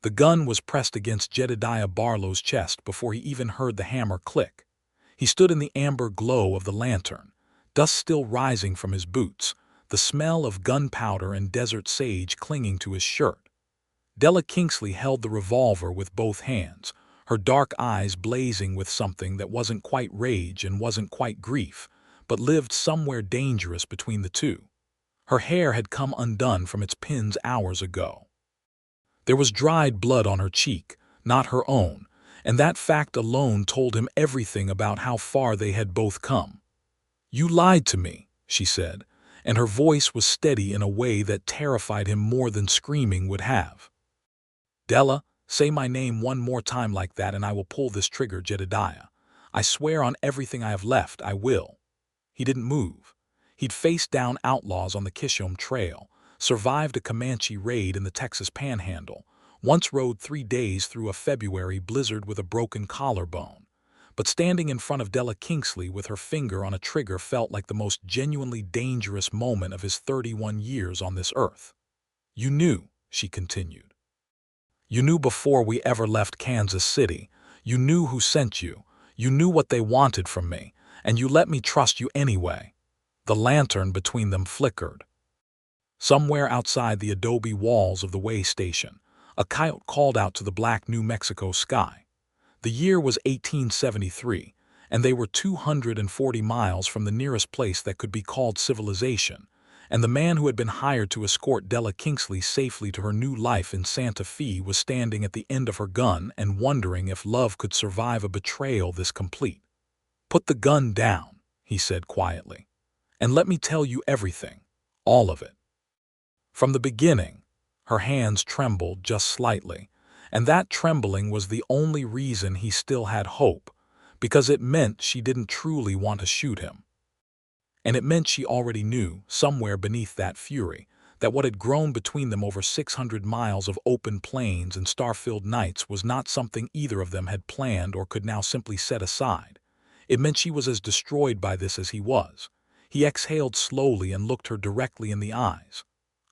The gun was pressed against Jedediah Barlow's chest before he even heard the hammer click. He stood in the amber glow of the lantern, dust still rising from his boots, the smell of gunpowder and desert sage clinging to his shirt. Della Kingsley held the revolver with both hands, her dark eyes blazing with something that wasn't quite rage and wasn't quite grief, but lived somewhere dangerous between the two. Her hair had come undone from its pins hours ago. There was dried blood on her cheek, not her own, and that fact alone told him everything about how far they had both come. "You lied to me," she said, and her voice was steady in a way that terrified him more than screaming would have. "Della, say my name one more time like that and I will pull this trigger, Jedediah. I swear on everything I have left, I will." He didn't move. He'd faced down outlaws on the Kishom Trail, survived a Comanche raid in the Texas Panhandle, once rode 3 days through a February blizzard with a broken collarbone. But standing in front of Della Kingsley with her finger on a trigger felt like the most genuinely dangerous moment of his 31 years on this earth. "You knew," she continued. "You knew before we ever left Kansas City. You knew who sent you. You knew what they wanted from me, and you let me trust you anyway." The lantern between them flickered. Somewhere outside the adobe walls of the way station, a coyote called out to the black New Mexico sky. The year was 1873, and they were 240 miles from the nearest place that could be called civilization, and the man who had been hired to escort Della Kingsley safely to her new life in Santa Fe was standing at the end of her gun and wondering if love could survive a betrayal this complete. "Put the gun down," he said quietly, "and let me tell you everything, all of it." From the beginning, her hands trembled just slightly, and that trembling was the only reason he still had hope, because it meant she didn't truly want to shoot him. And it meant she already knew, somewhere beneath that fury, that what had grown between them over 600 miles of open plains and star-filled nights was not something either of them had planned or could now simply set aside. It meant she was as destroyed by this as he was. He exhaled slowly and looked her directly in the eyes.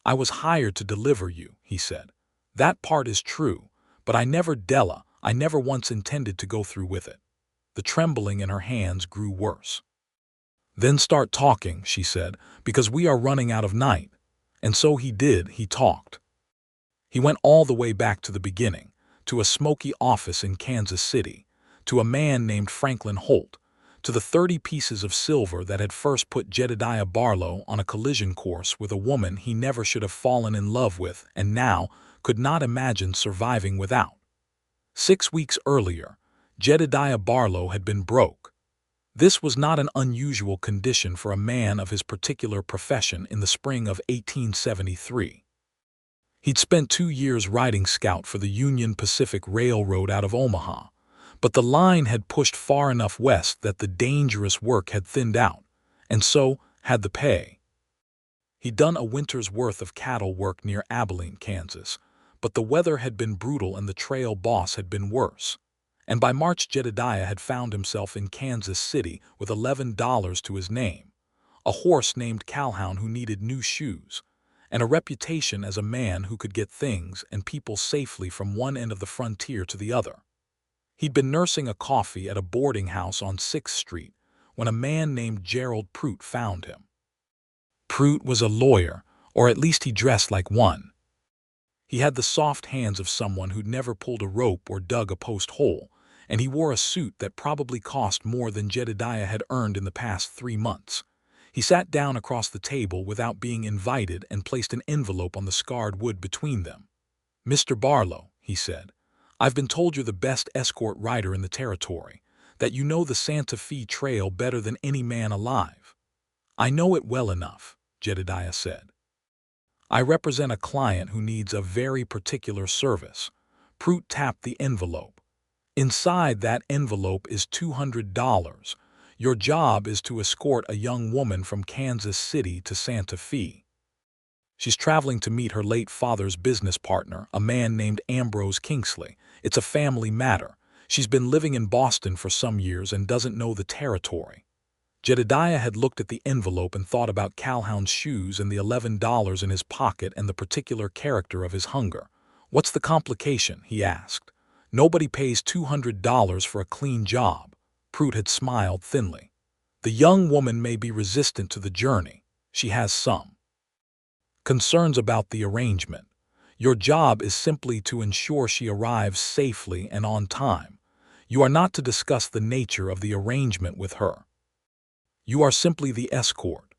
"I was hired to deliver you," he said. "That part is true, but I never once intended to go through with it." The trembling in her hands grew worse. "Then start talking," she said, "because we are running out of night." And so he did, he talked. He went all the way back to the beginning, to a smoky office in Kansas City, to a man named Franklin Holt, to the 30 pieces of silver that had first put Jedediah Barlow on a collision course with a woman he never should have fallen in love with and now could not imagine surviving without. 6 weeks earlier, Jedediah Barlow had been broke. This was not an unusual condition for a man of his particular profession in the spring of 1873. He'd spent 2 years riding scout for the Union Pacific Railroad out of Omaha, but the line had pushed far enough west that the dangerous work had thinned out, and so had the pay. He'd done a winter's worth of cattle work near Abilene, Kansas, but the weather had been brutal and the trail boss had been worse. And by March, Jedediah had found himself in Kansas City with $11 to his name, a horse named Calhoun who needed new shoes, and a reputation as a man who could get things and people safely from one end of the frontier to the other. He'd been nursing a coffee at a boarding house on 6th Street when a man named Gerald Prout found him. Prout was a lawyer, or at least he dressed like one. He had the soft hands of someone who'd never pulled a rope or dug a post hole, and he wore a suit that probably cost more than Jedediah had earned in the past 3 months. He sat down across the table without being invited and placed an envelope on the scarred wood between them. "Mr. Barlow," he said, "I've been told you're the best escort rider in the territory, that you know the Santa Fe Trail better than any man alive." "I know it well enough," Jedediah said. "I represent a client who needs a very particular service." Prout tapped the envelope. "Inside that envelope is $200. Your job is to escort a young woman from Kansas City to Santa Fe. She's traveling to meet her late father's business partner, a man named Ambrose Kingsley. It's a family matter. She's been living in Boston for some years and doesn't know the territory." Jedediah had looked at the envelope and thought about Calhoun's shoes and the $11 in his pocket and the particular character of his hunger. "What's the complication?" he asked. "Nobody pays $200 for a clean job." Pruitt had smiled thinly. "The young woman may be resistant to the journey. She has some concerns about the arrangement. Your job is simply to ensure she arrives safely and on time. You are not to discuss the nature of the arrangement with her. You are simply the escort."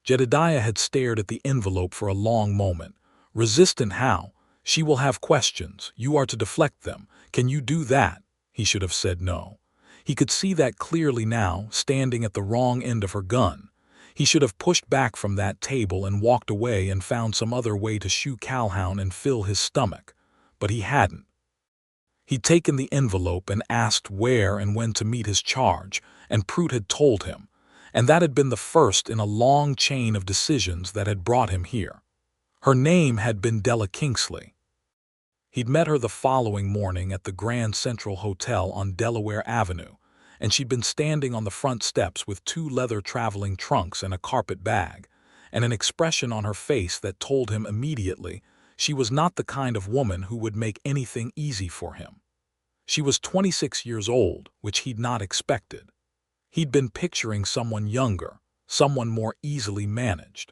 Jedediah had stared at the envelope for a long moment. "Resistant how? She will have questions. You are to deflect them. Can you do that?" He should have said no. He could see that clearly now, standing at the wrong end of her gun. He should have pushed back from that table and walked away and found some other way to shoe Calhoun and fill his stomach. But he hadn't. He'd taken the envelope and asked where and when to meet his charge, and Pruitt had told him. And that had been the first in a long chain of decisions that had brought him here. Her name had been Della Kingsley. He'd met her the following morning at the Grand Central Hotel on Delaware Avenue, and she'd been standing on the front steps with 2 leather traveling trunks and a carpet bag, and an expression on her face that told him immediately she was not the kind of woman who would make anything easy for him. She was 26 years old, which he'd not expected. He'd been picturing someone younger, someone more easily managed.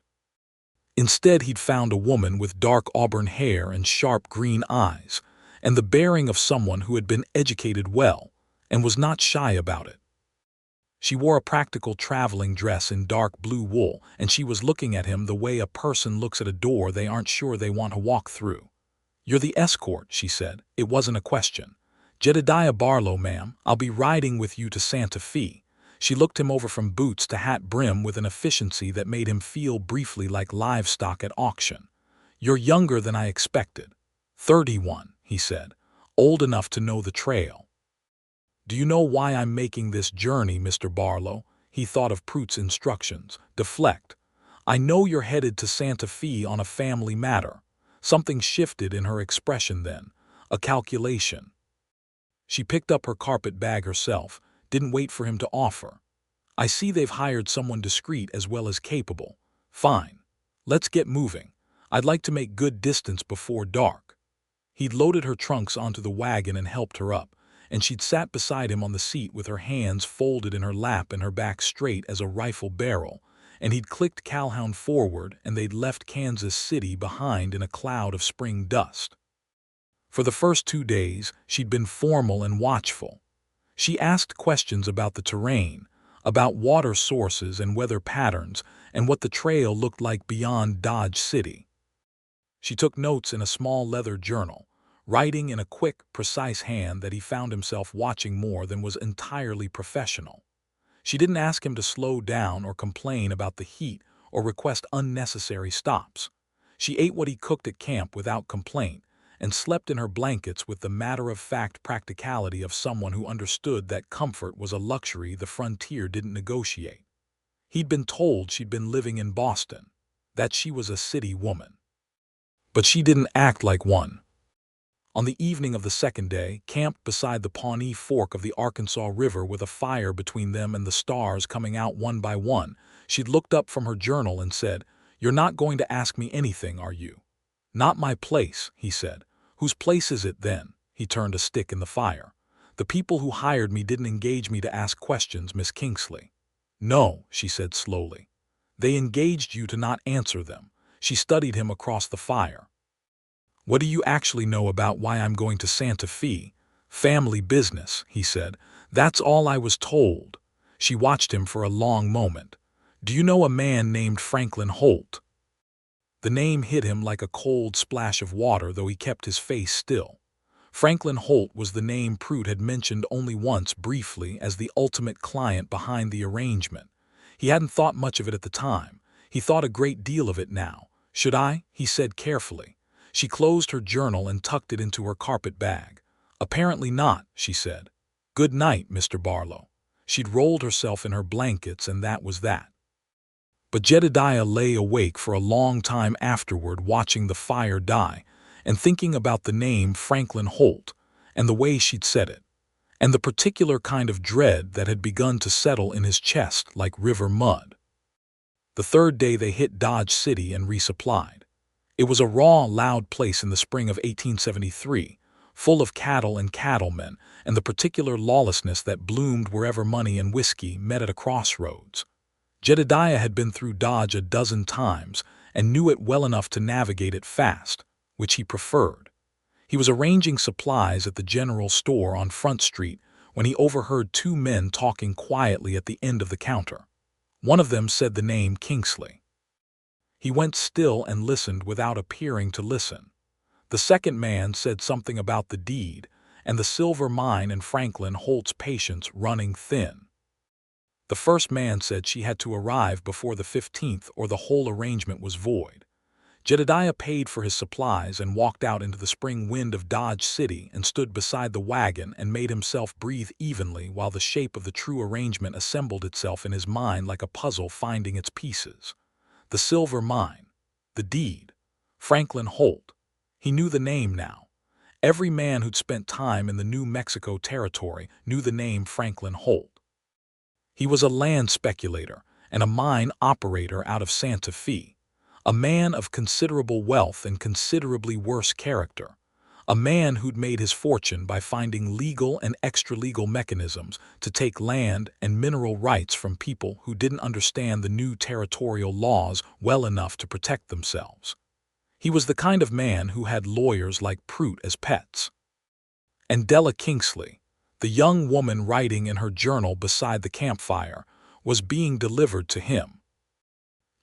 Instead, he'd found a woman with dark auburn hair and sharp green eyes, and the bearing of someone who had been educated well and was not shy about it. She wore a practical traveling dress in dark blue wool, and she was looking at him the way a person looks at a door they aren't sure they want to walk through. "You're the escort," she said. It wasn't a question. "Jedediah Barlow, ma'am. I'll be riding with you to Santa Fe." She looked him over from boots to hat brim with an efficiency that made him feel briefly like livestock at auction. "You're younger than I expected." 31, he said. "Old enough to know the trail." "Do you know why I'm making this journey, Mr. Barlow?" He thought of Pruitt's instructions. "Deflect. I know you're headed to Santa Fe on a family matter." Something shifted in her expression then. A calculation. She picked up her carpet bag herself, didn't wait for him to offer. "I see they've hired someone discreet as well as capable. Fine. Let's get moving. I'd like to make good distance before dark." He'd loaded her trunks onto the wagon and helped her up, and she'd sat beside him on the seat with her hands folded in her lap and her back straight as a rifle barrel, and he'd clicked Calhoun forward and they'd left Kansas City behind in a cloud of spring dust. For the first 2 days, she'd been formal and watchful. She asked questions about the terrain, about water sources and weather patterns, and what the trail looked like beyond Dodge City. She took notes in a small leather journal, writing in a quick, precise hand that he found himself watching more than was entirely professional. She didn't ask him to slow down or complain about the heat or request unnecessary stops. She ate what he cooked at camp without complaint, and slept in her blankets with the matter-of-fact practicality of someone who understood that comfort was a luxury the frontier didn't negotiate. He'd been told she'd been living in Boston, that she was a city woman. But she didn't act like one. On the evening of the second day, camped beside the Pawnee Fork of the Arkansas River with a fire between them and the stars coming out one by one, she'd looked up from her journal and said, "You're not going to ask me anything, are you?" "Not my place," he said. "Whose place is it then?" He turned a stick in the fire. "The people who hired me didn't engage me to ask questions, Miss Kingsley." "No," she said slowly. "They engaged you to not answer them." She studied him across the fire. "What do you actually know about why I'm going to Santa Fe?" "Family business," he said. "That's all I was told." She watched him for a long moment. "Do you know a man named Franklin Holt?" The name hit him like a cold splash of water, though he kept his face still. Franklin Holt was the name Pruitt had mentioned only once briefly as the ultimate client behind the arrangement. He hadn't thought much of it at the time. He thought a great deal of it now. "Should I?" he said carefully. She closed her journal and tucked it into her carpet bag. "Apparently not," she said. "Good night, Mr. Barlow." She'd rolled herself in her blankets, and that was that. But Jedediah lay awake for a long time afterward, watching the fire die and thinking about the name Franklin Holt and the way she'd said it, and the particular kind of dread that had begun to settle in his chest like river mud. The third day they hit Dodge City and resupplied. It was a raw, loud place in the spring of 1873, full of cattle and cattlemen, and the particular lawlessness that bloomed wherever money and whiskey met at a crossroads. Jedediah had been through Dodge a dozen times and knew it well enough to navigate it fast, which he preferred. He was arranging supplies at the general store on Front Street when he overheard two men talking quietly at the end of the counter. One of them said the name Kingsley. He went still and listened without appearing to listen. The second man said something about the deed and the silver mine and Franklin Holt's patience running thin. The first man said she had to arrive before the 15th or the whole arrangement was void. Jedediah paid for his supplies and walked out into the spring wind of Dodge City and stood beside the wagon and made himself breathe evenly while the shape of the true arrangement assembled itself in his mind like a puzzle finding its pieces. The silver mine, the deed, Franklin Holt. He knew the name now. Every man who'd spent time in the New Mexico territory knew the name Franklin Holt. He was a land speculator and a mine operator out of Santa Fe, a man of considerable wealth and considerably worse character, a man who'd made his fortune by finding legal and extra-legal mechanisms to take land and mineral rights from people who didn't understand the new territorial laws well enough to protect themselves. He was the kind of man who had lawyers like Prout as pets. And Della Kingsley, the young woman writing in her journal beside the campfire, was being delivered to him.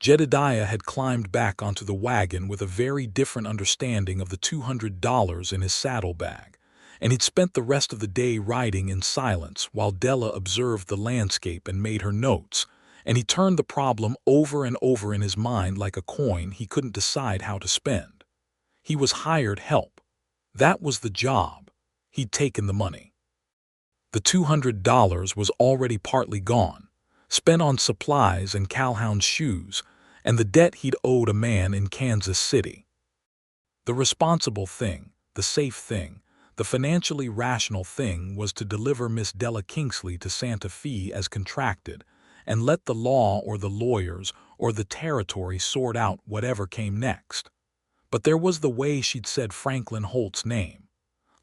Jedediah had climbed back onto the wagon with a very different understanding of the $200 in his saddlebag, and he'd spent the rest of the day riding in silence while Della observed the landscape and made her notes, and he turned the problem over and over in his mind like a coin he couldn't decide how to spend. He was hired help. That was the job. He'd taken the money. The $200 was already partly gone, spent on supplies and Calhoun's shoes, and the debt he'd owed a man in Kansas City. The responsible thing, the safe thing, the financially rational thing was to deliver Miss Della Kingsley to Santa Fe as contracted, and let the law or the lawyers or the territory sort out whatever came next. But there was the way she'd said Franklin Holt's name,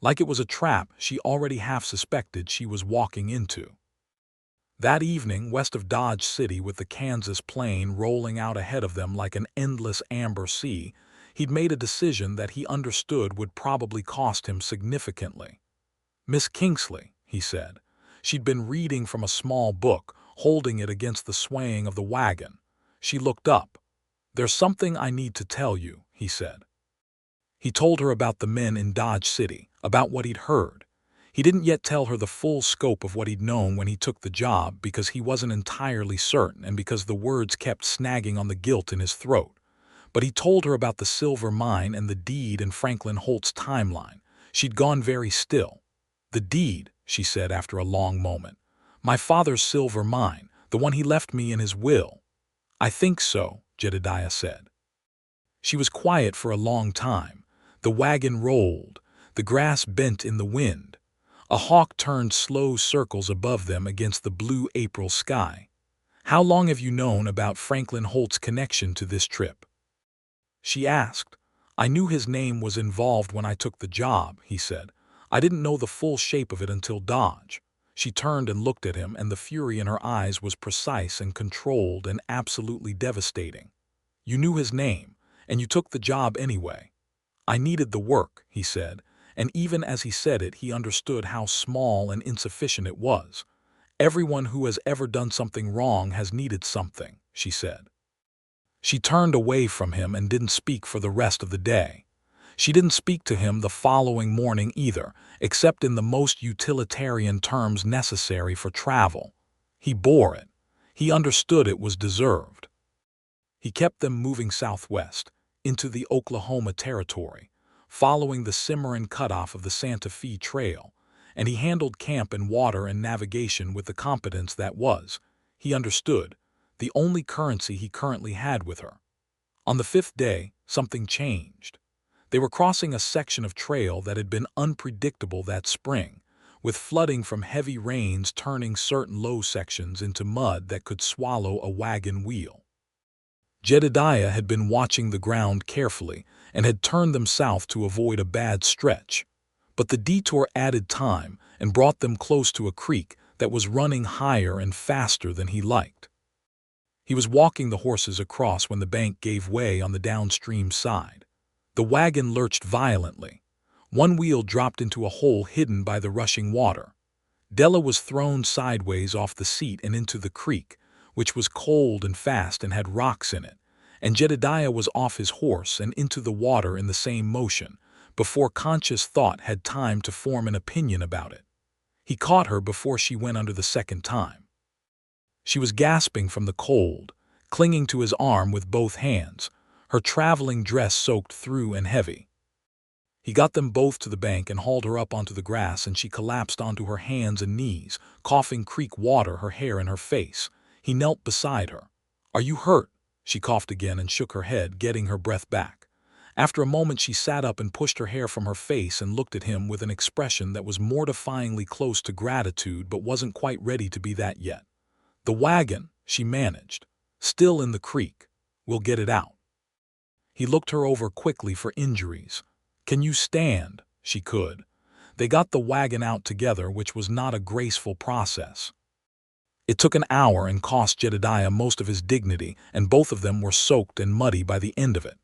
like it was a trap she already half suspected she was walking into. That evening, west of Dodge City, with the Kansas plain rolling out ahead of them like an endless amber sea, he'd made a decision that he understood would probably cost him significantly. "Miss Kingsley," he said. She'd been reading from a small book, holding it against the swaying of the wagon. She looked up. "There's something I need to tell you," he said. He told her about the men in Dodge City, about what he'd heard. He didn't yet tell her the full scope of what he'd known when he took the job because he wasn't entirely certain and because the words kept snagging on the guilt in his throat. But he told her about the silver mine and the deed in Franklin Holt's timeline. She'd gone very still. "The deed," she said after a long moment. "My father's silver mine, the one he left me in his will." "I think so," Jedediah said. She was quiet for a long time. The wagon rolled. The grass bent in the wind. A hawk turned slow circles above them against the blue April sky. "How long have you known about Franklin Holt's connection to this trip?" she asked. "I knew his name was involved when I took the job," he said. "I didn't know the full shape of it until Dodge." She turned and looked at him, and the fury in her eyes was precise and controlled and absolutely devastating. "You knew his name, and you took the job anyway." "I needed the work," he said, and even as he said it, he understood how small and insufficient it was. "Everyone who has ever done something wrong has needed something," she said. She turned away from him and didn't speak for the rest of the day. She didn't speak to him the following morning either, except in the most utilitarian terms necessary for travel. He bore it. He understood it was deserved. He kept them moving southwest, into the Oklahoma territory, following the Cimarron cutoff of the Santa Fe Trail, and he handled camp and water and navigation with the competence that was, he understood, the only currency he currently had with her. On the 5th day, something changed. They were crossing a section of trail that had been unpredictable that spring, with flooding from heavy rains turning certain low sections into mud that could swallow a wagon wheel. Jedediah had been watching the ground carefully and had turned them south to avoid a bad stretch. But the detour added time and brought them close to a creek that was running higher and faster than he liked. He was walking the horses across when the bank gave way on the downstream side. The wagon lurched violently. One wheel dropped into a hole hidden by the rushing water. Della was thrown sideways off the seat and into the creek, which was cold and fast and had rocks in it, and Jedediah was off his horse and into the water in the same motion, before conscious thought had time to form an opinion about it. He caught her before she went under the second time. She was gasping from the cold, clinging to his arm with both hands, her traveling dress soaked through and heavy. He got them both to the bank and hauled her up onto the grass, and she collapsed onto her hands and knees, coughing creek water, her hair and her face. He knelt beside her. "Are you hurt?" She coughed again and shook her head, getting her breath back. After a moment she sat up and pushed her hair from her face and looked at him with an expression that was mortifyingly close to gratitude but wasn't quite ready to be that yet. "The wagon," she managed. "Still in the creek. We'll get it out." He looked her over quickly for injuries. "Can you stand?" She could. They got the wagon out together, which was not a graceful process. It took an hour and cost Jedediah most of his dignity, and both of them were soaked and muddy by the end of it.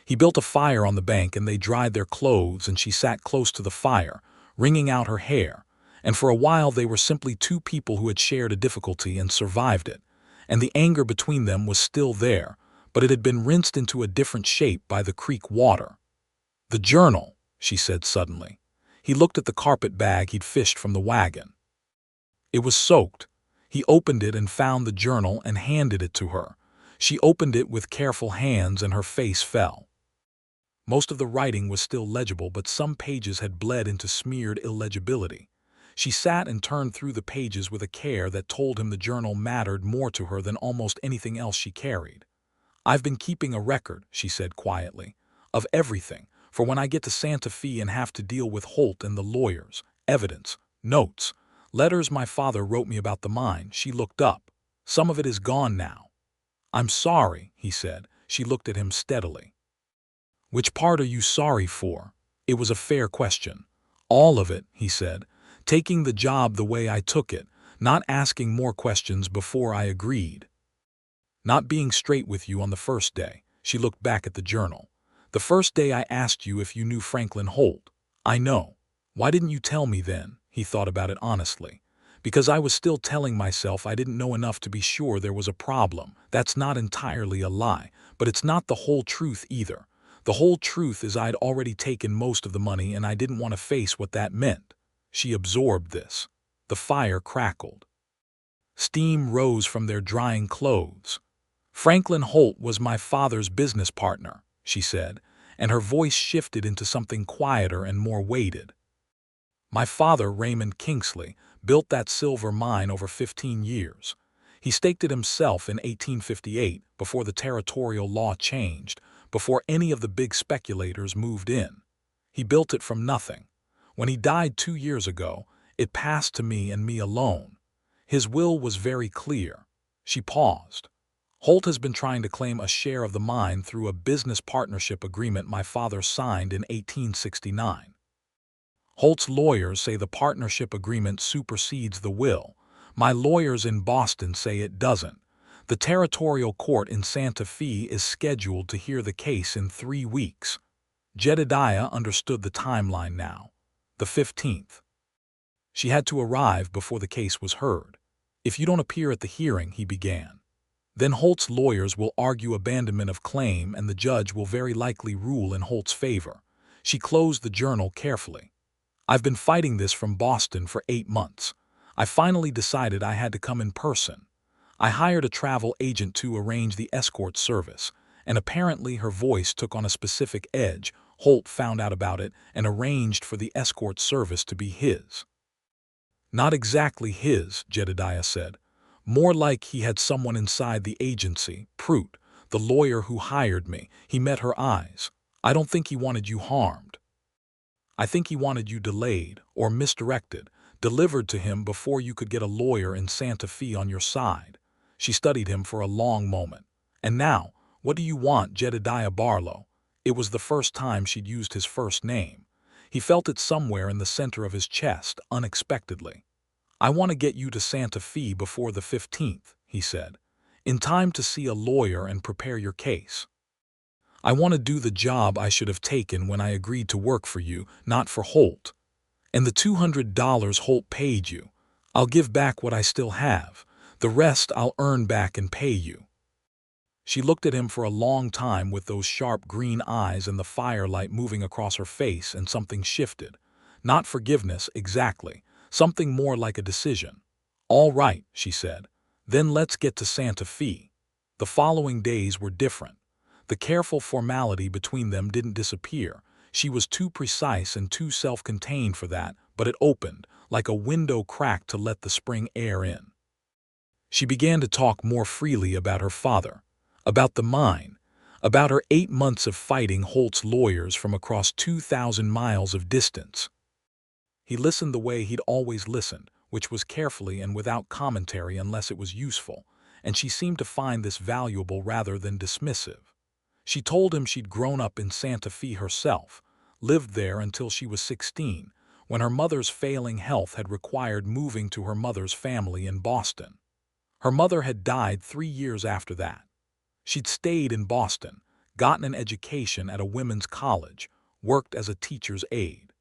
He built a fire on the bank and they dried their clothes, and she sat close to the fire, wringing out her hair, and for a while they were simply two people who had shared a difficulty and survived it, and the anger between them was still there, but it had been rinsed into a different shape by the creek water. "The journal," she said suddenly. He looked at the carpet bag he'd fished from the wagon. It was soaked. He opened it and found the journal and handed it to her. She opened it with careful hands and her face fell. Most of the writing was still legible, but some pages had bled into smeared illegibility. She sat and turned through the pages with a care that told him the journal mattered more to her than almost anything else she carried. "I've been keeping a record," she said quietly, "of everything, for when I get to Santa Fe and have to deal with Holt and the lawyers, evidence, notes, letters my father wrote me about the mine." She looked up. "Some of it is gone now." "I'm sorry," he said. She looked at him steadily. "Which part are you sorry for?" It was a fair question. "All of it," he said, "taking the job the way I took it, not asking more questions before I agreed. Not being straight with you on the first day." She looked back at the journal. "The first day I asked you if you knew Franklin Holt." "I know. Why didn't you tell me then?" He thought about it honestly. "Because I was still telling myself I didn't know enough to be sure there was a problem. That's not entirely a lie, but it's not the whole truth either. The whole truth is I'd already taken most of the money and I didn't want to face what that meant." She absorbed this. The fire crackled. Steam rose from their drying clothes. "Franklin Holt was my father's business partner," she said, and her voice shifted into something quieter and more weighted. "My father, Raymond Kingsley, built that silver mine over 15 years. He staked it himself in 1858, before the territorial law changed, before any of the big speculators moved in. He built it from nothing. When he died 2 years ago, it passed to me and me alone. His will was very clear." She paused. "Holt has been trying to claim a share of the mine through a business partnership agreement my father signed in 1869. Holt's lawyers say the partnership agreement supersedes the will. My lawyers in Boston say it doesn't. The territorial court in Santa Fe is scheduled to hear the case in 3 weeks. Jedediah understood the timeline now. The 15th. She had to arrive before the case was heard. "If you don't appear at the hearing," he began, "then Holt's lawyers will argue abandonment of claim and the judge will very likely rule in Holt's favor." She closed the journal carefully. "I've been fighting this from Boston for 8 months. I finally decided I had to come in person. I hired a travel agent to arrange the escort service, and apparently," her voice took on a specific edge, "Holt found out about it and arranged for the escort service to be his." "Not exactly his," Jedediah said. "More like he had someone inside the agency, Prout, the lawyer who hired me." He met her eyes. "I don't think he wanted you harmed. I think he wanted you delayed or misdirected, delivered to him before you could get a lawyer in Santa Fe on your side." She studied him for a long moment. "And now, "What do you want, Jedediah Barlow?" It was the first time she'd used his first name. He felt it somewhere in the center of his chest, unexpectedly. "I want to get you to Santa Fe before the 15th, he said. "In time to see a lawyer and prepare your case. I want to do the job I should have taken when I agreed to work for you, not for Holt. And the $200 Holt paid you, I'll give back what I still have. The rest I'll earn back and pay you." She looked at him for a long time with those sharp green eyes and the firelight moving across her face, and something shifted. Not forgiveness, exactly. Something more like a decision. "All right," she said. "Then let's get to Santa Fe." The following days were different. The careful formality between them didn't disappear. She was too precise and too self-contained for that, but it opened, like a window cracked to let the spring air in. She began to talk more freely about her father, about the mine, about her 8 months of fighting Holt's lawyers from across 2,000 miles of distance. He listened the way he'd always listened, which was carefully and without commentary unless it was useful, and she seemed to find this valuable rather than dismissive. She told him she'd grown up in Santa Fe herself, lived there until she was 16, when her mother's failing health had required moving to her mother's family in Boston. Her mother had died 3 years after that. She'd stayed in Boston, gotten an education at a women's college, worked as a teacher's aide.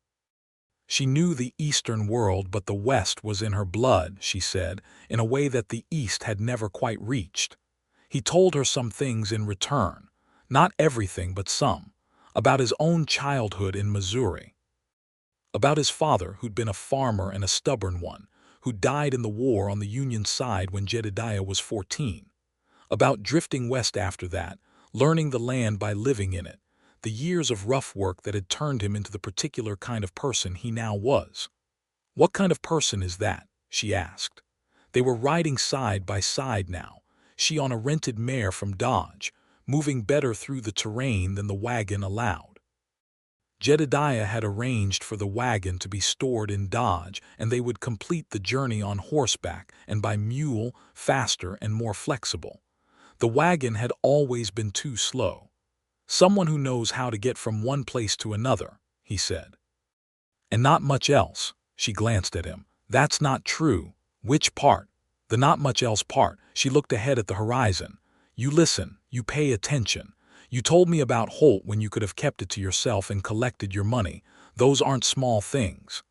She knew the Eastern world, but the West was in her blood, she said, in a way that the East had never quite reached. He told her some things in return. Not everything, but some. About his own childhood in Missouri. About his father, who'd been a farmer and a stubborn one, who died in the war on the Union side when Jedediah was 14. About drifting west after that, learning the land by living in it, the years of rough work that had turned him into the particular kind of person he now was. "What kind of person is that?" she asked. They were riding side by side now, she on a rented mare from Dodge, moving better through the terrain than the wagon allowed. Jedediah had arranged for the wagon to be stored in Dodge, and they would complete the journey on horseback and by mule, faster and more flexible. The wagon had always been too slow. "Someone who knows how to get from one place to another," he said. "And not much else." She glanced at him. "That's not true." "Which part?" "The not much else part." She looked ahead at the horizon. "You listen, you pay attention. You told me about Holt when you could have kept it to yourself and collected your money. Those aren't small things."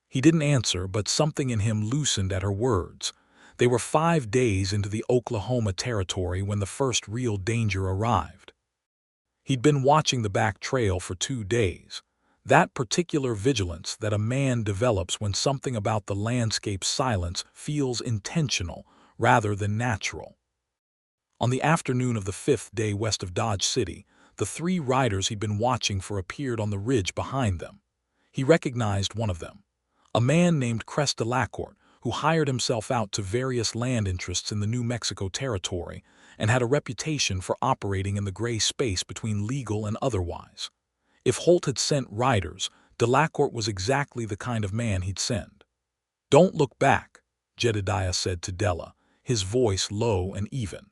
He didn't answer, but something in him loosened at her words. They were 5 days into the Oklahoma territory when the first real danger arrived. He'd been watching the back trail for 2 days. That particular vigilance that a man develops when something about the landscape's silence feels intentional rather than natural. On the afternoon of the 5th day west of Dodge City, the 3 riders he'd been watching for appeared on the ridge behind them. He recognized one of them, a man named Della, who hired himself out to various land interests in the New Mexico territory and had a reputation for operating in the gray space between legal and otherwise. If Holt had sent riders, Della was exactly the kind of man he'd send. "Don't look back," Jedediah said to Della, his voice low and even.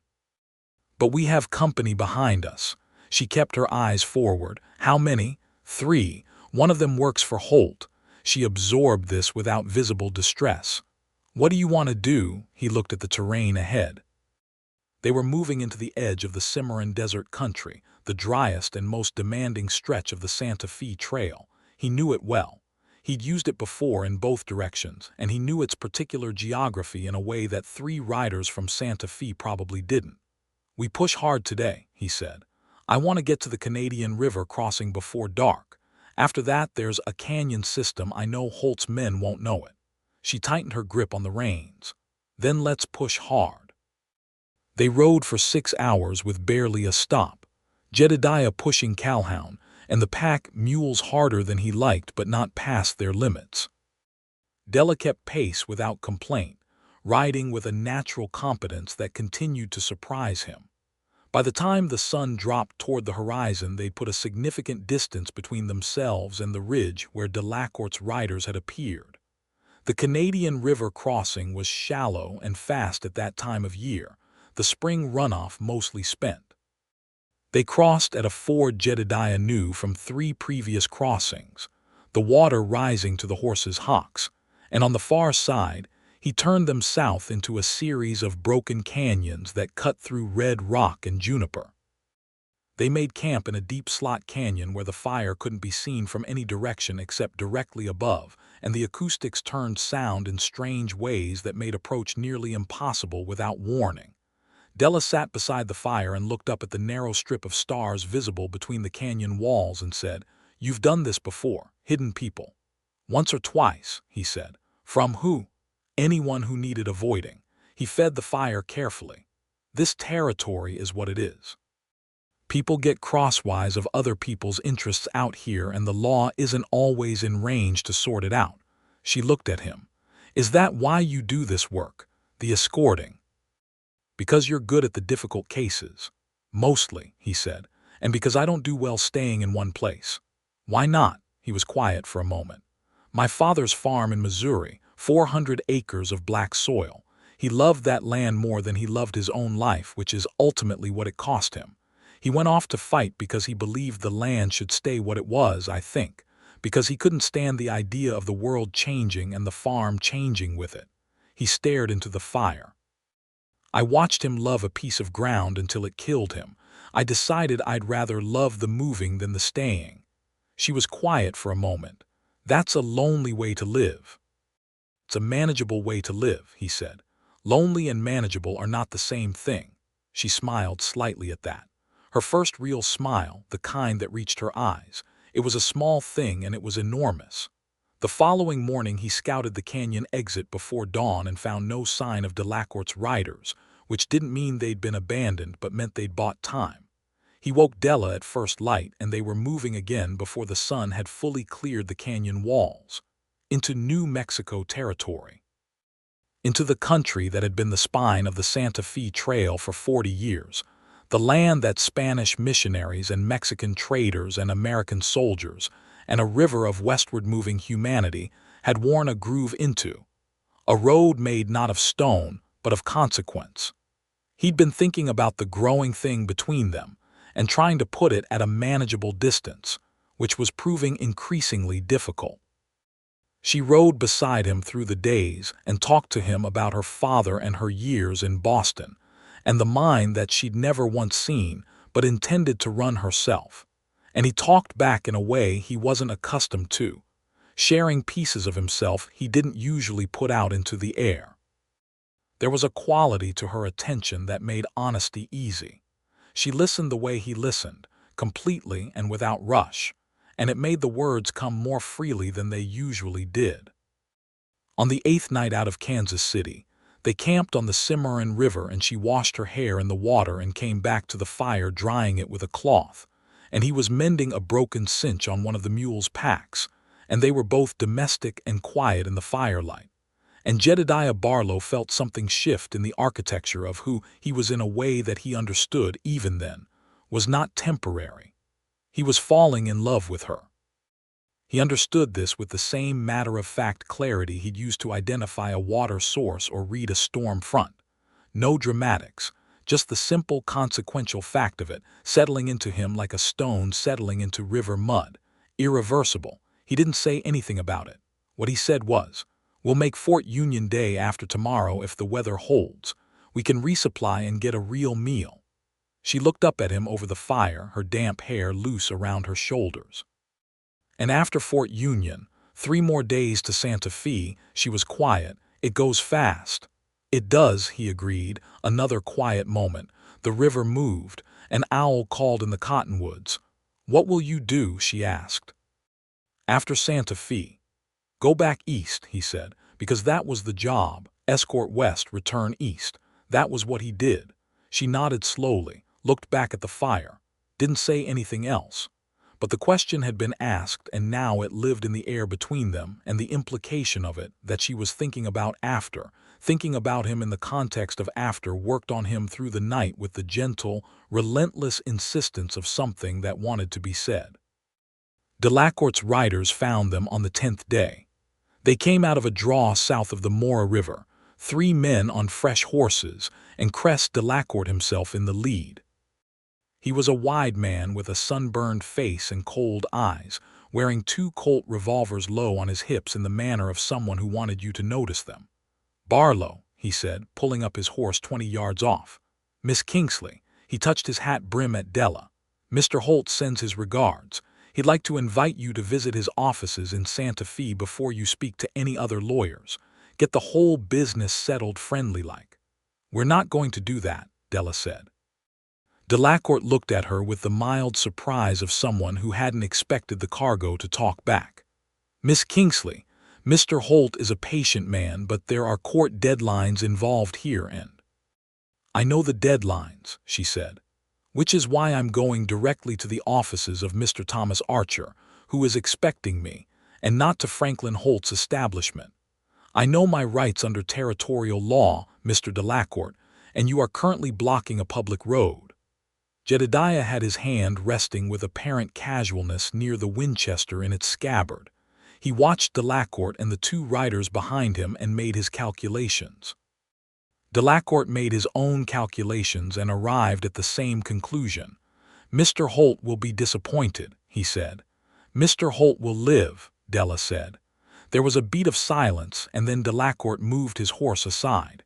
"But we have company behind us." She kept her eyes forward. "How many?" 3. "One of them works for Holt." She absorbed this without visible distress. "What do you want to do?" He looked at the terrain ahead. They were moving into the edge of the Cimarron Desert country, the driest and most demanding stretch of the Santa Fe Trail. He knew it well. He'd used it before in both directions, and he knew its particular geography in a way that 3 riders from Santa Fe probably didn't. "We push hard today," he said. "I want to get to the Canadian River crossing before dark. After that there's a canyon system. I know Holt's men won't know it." She tightened her grip on the reins. "Then let's push hard." They rode for 6 hours with barely a stop, Jedediah pushing Calhoun, and the pack mules harder than he liked but not past their limits. Della kept pace without complaint, riding with a natural competence that continued to surprise him. By the time the sun dropped toward the horizon, they'd put a significant distance between themselves and the ridge where Delacourt's riders had appeared. The Canadian River crossing was shallow and fast at that time of year, the spring runoff mostly spent. They crossed at a ford Jedediah knew from 3 previous crossings, the water rising to the horses' hocks, and on the far side, he turned them south into a series of broken canyons that cut through red rock and juniper. They made camp in a deep slot canyon where the fire couldn't be seen from any direction except directly above, and the acoustics turned sound in strange ways that made approach nearly impossible without warning. Della sat beside the fire and looked up at the narrow strip of stars visible between the canyon walls and said, "You've done this before, hidden people." "Once or twice," he said. "From who?" "Anyone who needed avoiding." He fed the fire carefully. "This territory is what it is. People get crosswise of other people's interests out here, and the law isn't always in range to sort it out." She looked at him. "Is that why you do this work, the escorting?" "Because you're good at the difficult cases." "Mostly," he said, "and because I don't do well staying in one place." "Why not?" He was quiet for a moment. "My father's farm in Missouri, 400 acres of black soil. He loved that land more than he loved his own life, which is ultimately what it cost him. He went off to fight because he believed the land should stay what it was, I think, because he couldn't stand the idea of the world changing and the farm changing with it." He stared into the fire. "I watched him love a piece of ground until it killed him. I decided I'd rather love the moving than the staying." She was quiet for a moment. "That's a lonely way to live." "It's a manageable way to live," he said. "Lonely and manageable are not the same thing." She smiled slightly at that. Her first real smile, the kind that reached her eyes. It was a small thing and it was enormous. The following morning he scouted the canyon exit before dawn and found no sign of Delacourt's riders, which didn't mean they'd been abandoned but meant they'd bought time. He woke Della at first light and they were moving again before the sun had fully cleared the canyon walls. Into New Mexico territory. Into the country that had been the spine of the Santa Fe Trail for 40 years. The land that Spanish missionaries and Mexican traders and American soldiers and a river of westward-moving humanity had worn a groove into. A road made not of stone, but of consequence. He'd been thinking about the growing thing between them and trying to put it at a manageable distance, which was proving increasingly difficult. She rode beside him through the days and talked to him about her father and her years in Boston, and the mine that she'd never once seen but intended to run herself. And he talked back in a way he wasn't accustomed to, sharing pieces of himself he didn't usually put out into the air. There was a quality to her attention that made honesty easy. She listened the way he listened, completely and without rush, and it made the words come more freely than they usually did. On the 8th night out of Kansas City, they camped on the Cimarron River and she washed her hair in the water and came back to the fire drying it with a cloth, and he was mending a broken cinch on one of the mule's packs, and they were both domestic and quiet in the firelight. And Jedediah Barlow felt something shift in the architecture of who he was in a way that he understood even then, was not temporary. He was falling in love with her. He understood this with the same matter-of-fact clarity he'd used to identify a water source or read a storm front. No dramatics, just the simple consequential fact of it settling into him like a stone settling into river mud. Irreversible. He didn't say anything about it. What he said was, "We'll make Fort Union Day after tomorrow if the weather holds. We can resupply and get a real meal." She looked up at him over the fire, her damp hair loose around her shoulders. "And after Fort Union, 3 more days to Santa Fe." She was quiet. "It goes fast." "It does," he agreed. Another quiet moment. The river moved. An owl called in the cottonwoods. "What will you do?" she asked. "After Santa Fe." "Go back east," he said, "because that was the job. Escort west, return east." That was what he did. She nodded slowly, looked back at the fire, didn't say anything else. But the question had been asked, and now it lived in the air between them, and the implication of it, that she was thinking about after, thinking about him in the context of after, worked on him through the night with the gentle, relentless insistence of something that wanted to be said. Delacourt's riders found them on the 10th day. They came out of a draw south of the Mora River, 3 men on fresh horses, and Cress Delacourt himself in the lead. He was a wide man with a sunburned face and cold eyes, wearing 2 Colt revolvers low on his hips in the manner of someone who wanted you to notice them. "Barlow," he said, pulling up his horse 20 yards off. "Miss Kingsley." He touched his hat brim at Della. "Mr. Holt sends his regards. He'd like to invite you to visit his offices in Santa Fe before you speak to any other lawyers. Get the whole business settled friendly-like." "We're not going to do that," Della said. Delacourt looked at her with the mild surprise of someone who hadn't expected the cargo to talk back. "Miss Kingsley, Mr. Holt is a patient man, but there are court deadlines involved here and—" "I know the deadlines," she said, "which is why I'm going directly to the offices of Mr. Thomas Archer, who is expecting me, and not to Franklin Holt's establishment. I know my rights under territorial law, Mr. Delacourt, and you are currently blocking a public road." Jedediah had his hand resting with apparent casualness near the Winchester in its scabbard. He watched Delacourt and the 2 riders behind him and made his calculations. Delacourt made his own calculations and arrived at the same conclusion. "Mr. Holt will be disappointed," he said. "Mr. Holt will live," Della said. There was a beat of silence, and then Delacourt moved his horse aside.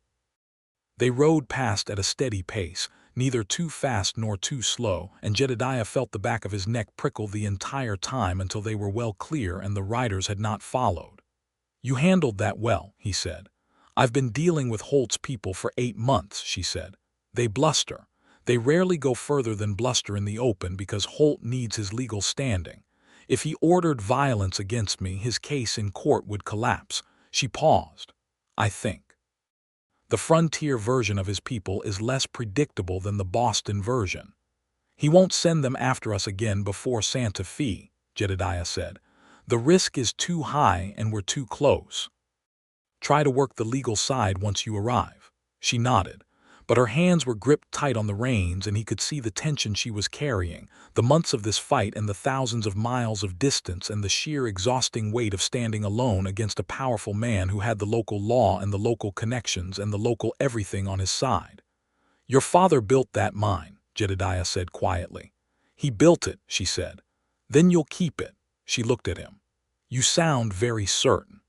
They rode past at a steady pace, neither too fast nor too slow, and Jedediah felt the back of his neck prickle the entire time until they were well clear and the riders had not followed. "You handled that well," he said. "I've been dealing with Holt's people for 8 months, she said. "They bluster. They rarely go further than bluster in the open because Holt needs his legal standing. If he ordered violence against me, his case in court would collapse." She paused. "I think the frontier version of his people is less predictable than the Boston version. He won't send them after us again before Santa Fe," Jedediah said. "The risk is too high and we're too close. Try to work the legal side once you arrive." She nodded, but her hands were gripped tight on the reins and he could see the tension she was carrying, the months of this fight and the thousands of miles of distance and the sheer exhausting weight of standing alone against a powerful man who had the local law and the local connections and the local everything on his side. "Your father built that mine," Jedediah said quietly. "He built it," she said. "Then you'll keep it." She looked at him. "You sound very certain."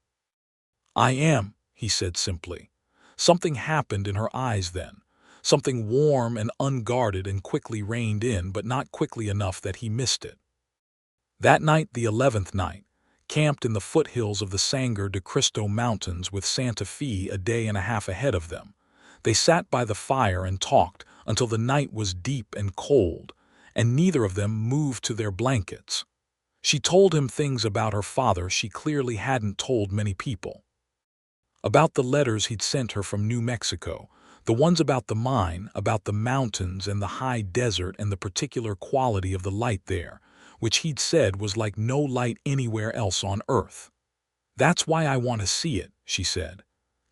"I am," he said simply. Something happened in her eyes then. Something warm and unguarded and quickly reined in, but not quickly enough that he missed it. That night, the 11th night, camped in the foothills of the Sangre de Cristo Mountains with Santa Fe a day and a half ahead of them, they sat by the fire and talked until the night was deep and cold, and neither of them moved to their blankets. She told him things about her father she clearly hadn't told many people. About the letters he'd sent her from New Mexico, the ones about the mine, about the mountains and the high desert and the particular quality of the light there, which he'd said was like no light anywhere else on earth. "That's why I want to see it," she said.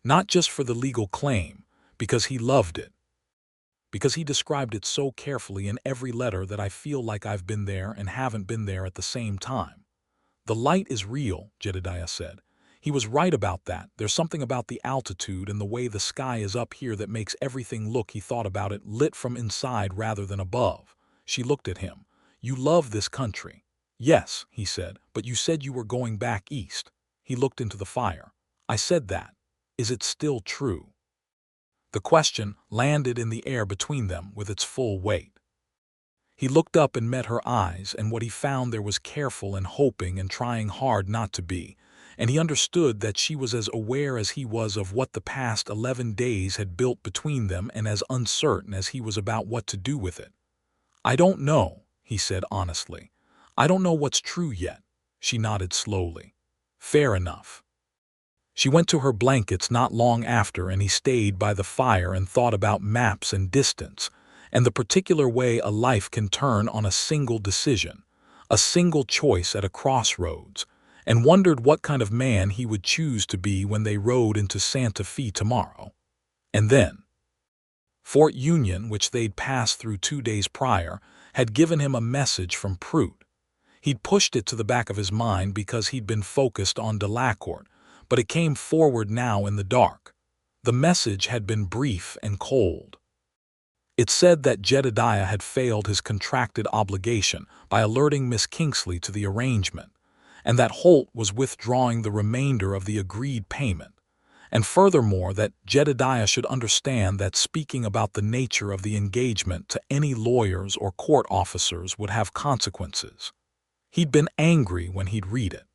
"Not just for the legal claim, because he loved it. Because he described it so carefully in every letter that I feel like I've been there and haven't been there at the same time." "The light is real," Jedediah said. "He was right about that. There's something about the altitude and the way the sky is up here that makes everything look," he thought about it, "lit from inside rather than above." She looked at him. "You love this country." "Yes," he said, "but you said you were going back east." He looked into the fire. "I said that. Is it still true?" The question landed in the air between them with its full weight. He looked up and met her eyes, and what he found there was careful and hoping and trying hard not to be, and he understood that she was as aware as he was of what the past 11 days had built between them and as uncertain as he was about what to do with it. "I don't know," he said honestly. "I don't know what's true yet." She nodded slowly. "Fair enough." She went to her blankets not long after, and he stayed by the fire and thought about maps and distance, and the particular way a life can turn on a single decision, a single choice at a crossroads, and wondered what kind of man he would choose to be when they rode into Santa Fe tomorrow. And then Fort Union, which they'd passed through 2 days prior, had given him a message from Prout. He'd pushed it to the back of his mind because he'd been focused on Delacourt, but it came forward now in the dark. The message had been brief and cold. It said that Jedediah had failed his contracted obligation by alerting Miss Kingsley to the arrangement, and that Holt was withdrawing the remainder of the agreed payment. And furthermore, that Jedediah should understand that speaking about the nature of the engagement to any lawyers or court officers would have consequences. He'd been angry when he'd read it.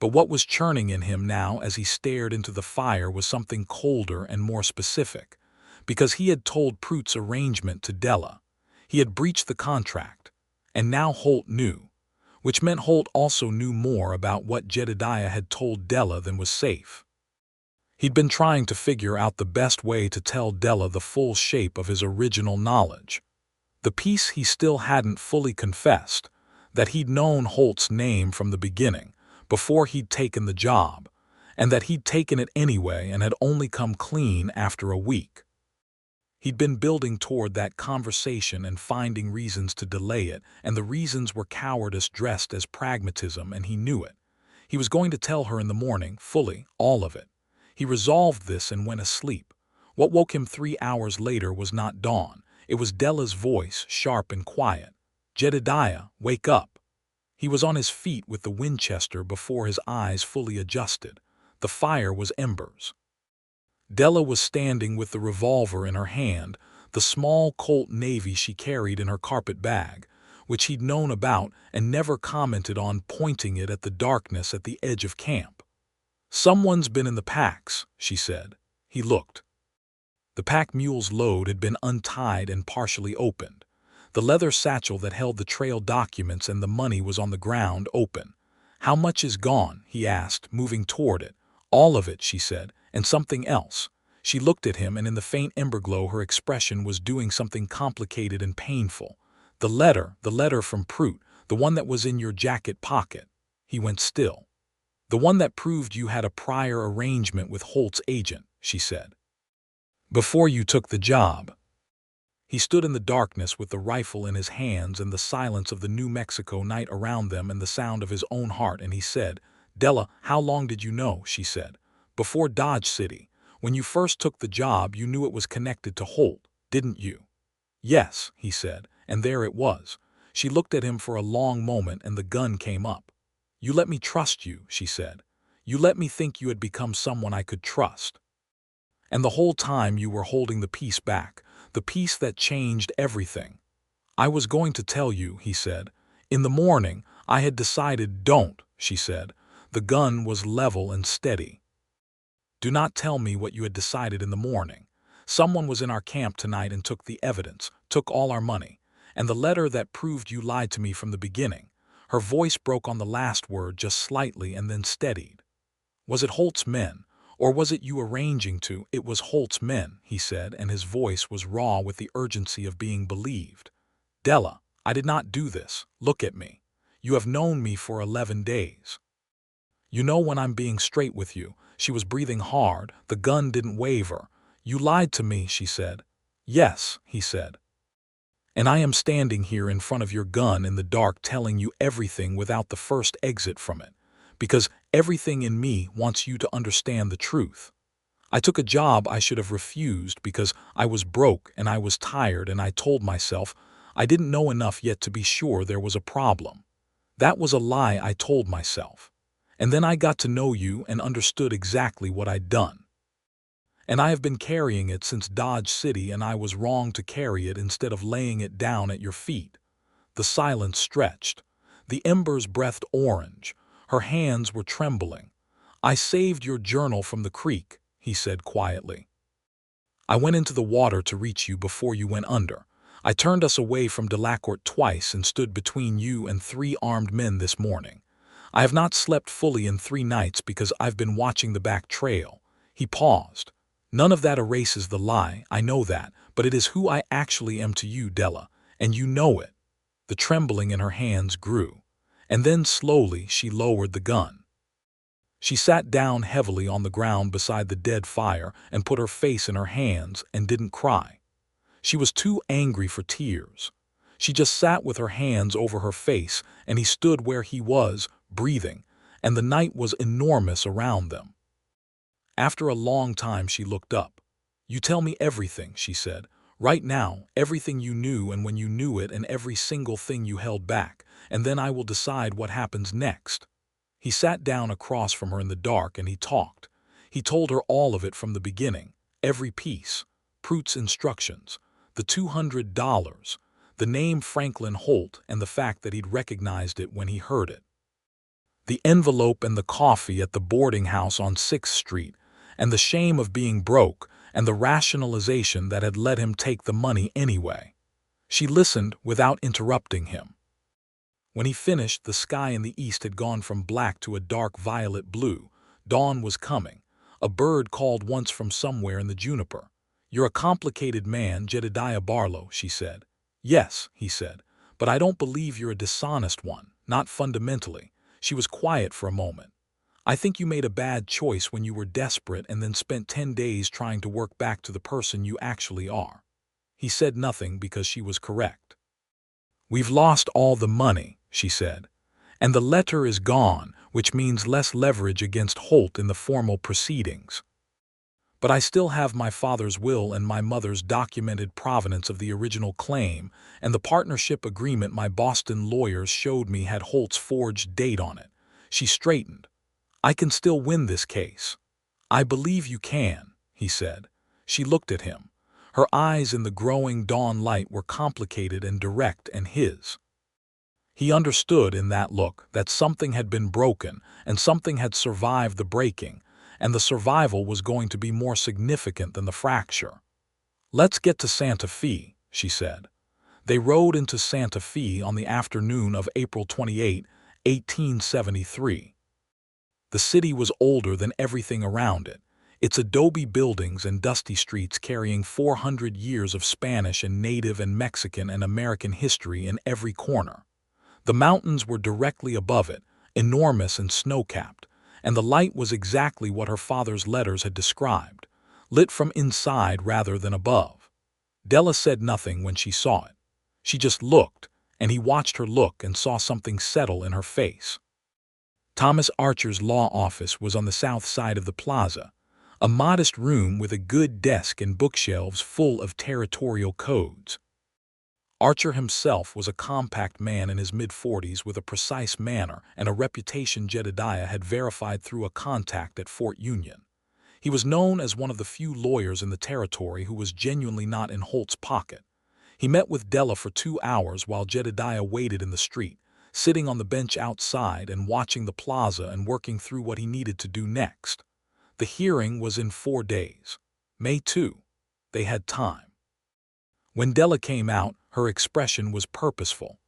But what was churning in him now as he stared into the fire was something colder and more specific, because he had told Pruett's arrangement to Della. He had breached the contract, and now Holt knew, which meant Holt also knew more about what Jedediah had told Della than was safe. He'd been trying to figure out the best way to tell Della the full shape of his original knowledge. The piece he still hadn't fully confessed, that he'd known Holt's name from the beginning, before he'd taken the job, and that he'd taken it anyway and had only come clean after a week. He'd been building toward that conversation and finding reasons to delay it, and the reasons were cowardice dressed as pragmatism, and he knew it. He was going to tell her in the morning, fully, all of it. He resolved this and went asleep. What woke him 3 hours later was not dawn. It was Della's voice, sharp and quiet. "Jedediah, wake up." He was on his feet with the Winchester before his eyes fully adjusted. The fire was embers. Della was standing with the revolver in her hand, the small Colt Navy she carried in her carpet bag, which he'd known about and never commented on, pointing it at the darkness at the edge of camp. "Someone's been in the packs," she said. He looked. The pack mule's load had been untied and partially opened. The leather satchel that held the trail documents and the money was on the ground, open. "How much is gone?" he asked, moving toward it. "All of it," she said, "and something else." She looked at him, and in the faint emberglow her expression was doing something complicated and painful. The letter from Pruett, the one that was in your jacket pocket." He went still. "The one that proved you had a prior arrangement with Holt's agent," she said. "Before you took the job." He stood in the darkness with the rifle in his hands and the silence of the New Mexico night around them and the sound of his own heart, and he said, "Della, how long did you know?" she said. "Before Dodge City. When you first took the job, you knew it was connected to Holt, didn't you?" "Yes," he said, and there it was. She looked at him for a long moment, and the gun came up. "You let me trust you," she said. "You let me think you had become someone I could trust. And the whole time you were holding the piece back, the piece that changed everything." "I was going to tell you," he said. "In the morning, I had decided." "Don't," she said. The gun was level and steady. "Do not tell me what you had decided in the morning. Someone was in our camp tonight and took the evidence, took all our money, and the letter that proved you lied to me from the beginning." Her voice broke on the last word just slightly and then steadied. "Was it Holt's men, or was it you arranging to?" "It was Holt's men," he said, and his voice was raw with the urgency of being believed. "Della, I did not do this. Look at me. You have known me for 11 days. You know when I'm being straight with you." She was breathing hard. The gun didn't waver. "You lied to me," she said. "Yes," he said. "And I am standing here in front of your gun in the dark telling you everything without the first exit from it, because everything in me wants you to understand the truth. I took a job I should have refused because I was broke and I was tired, and I told myself I didn't know enough yet to be sure there was a problem. That was a lie I told myself. And then I got to know you and understood exactly what I'd done. And I have been carrying it since Dodge City, and I was wrong to carry it instead of laying it down at your feet." The silence stretched. The embers breathed orange. Her hands were trembling. "I saved your journal from the creek," he said quietly. "I went into the water to reach you before you went under. I turned us away from Escort twice and stood between you and 3 armed men this morning. I have not slept fully in 3 nights because I've been watching the back trail." He paused. "None of that erases the lie, I know that, but it is who I actually am to you, Della, and you know it." The trembling in her hands grew, and then slowly she lowered the gun. She sat down heavily on the ground beside the dead fire and put her face in her hands and didn't cry. She was too angry for tears. She just sat with her hands over her face, and he stood where he was, breathing, and the night was enormous around them. After a long time she looked up. "You tell me everything," she said, Right now, everything you knew and when you knew it and every single thing you held back, and then I will decide what happens next." He sat down across from her in the dark and he talked. He told her all of it from the beginning, every piece, Pruitt's instructions, the $200, the name Franklin Holt and the fact that he'd recognized it when he heard it. The envelope and the coffee at the boarding house on 6th Street, and the shame of being broke, and the rationalization that had let him take the money anyway. She listened without interrupting him. When he finished, the sky in the east had gone from black to a dark violet blue. Dawn was coming. A bird called once from somewhere in the juniper. "You're a complicated man, Jedediah Barlow," she said. "Yes," he said, "but I don't believe you're a dishonest one, not fundamentally." She was quiet for a moment. "I think you made a bad choice when you were desperate and then spent 10 days trying to work back to the person you actually are." He said nothing because she was correct. "We've lost all the money," she said, "and the letter is gone, which means less leverage against Holt in the formal proceedings. But I still have my father's will and my mother's documented provenance of the original claim, and the partnership agreement my Boston lawyers showed me had Holt's forged date on it." She straightened. "I can still win this case." "I believe you can," he said. She looked at him. Her eyes in the growing dawn light were complicated and direct, and his. He understood in that look that something had been broken and something had survived the breaking, and the survival was going to be more significant than the fracture. "Let's get to Santa Fe," she said. They rode into Santa Fe on the afternoon of April 28, 1873. The city was older than everything around it, its adobe buildings and dusty streets carrying 400 years of Spanish and Native and Mexican and American history in every corner. The mountains were directly above it, enormous and snow-capped, and the light was exactly what her father's letters had described, lit from inside rather than above. Della said nothing when she saw it. She just looked, and he watched her look and saw something settle in her face. Thomas Archer's law office was on the south side of the plaza, a modest room with a good desk and bookshelves full of territorial codes. Archer himself was a compact man in his mid-40s with a precise manner and a reputation Jedediah had verified through a contact at Fort Union. He was known as one of the few lawyers in the territory who was genuinely not in Holt's pocket. He met with Della for 2 hours while Jedediah waited in the street, sitting on the bench outside and watching the plaza and working through what he needed to do next. The hearing was in 4 days. May 2. They had time. When Della came out, her expression was purposeful.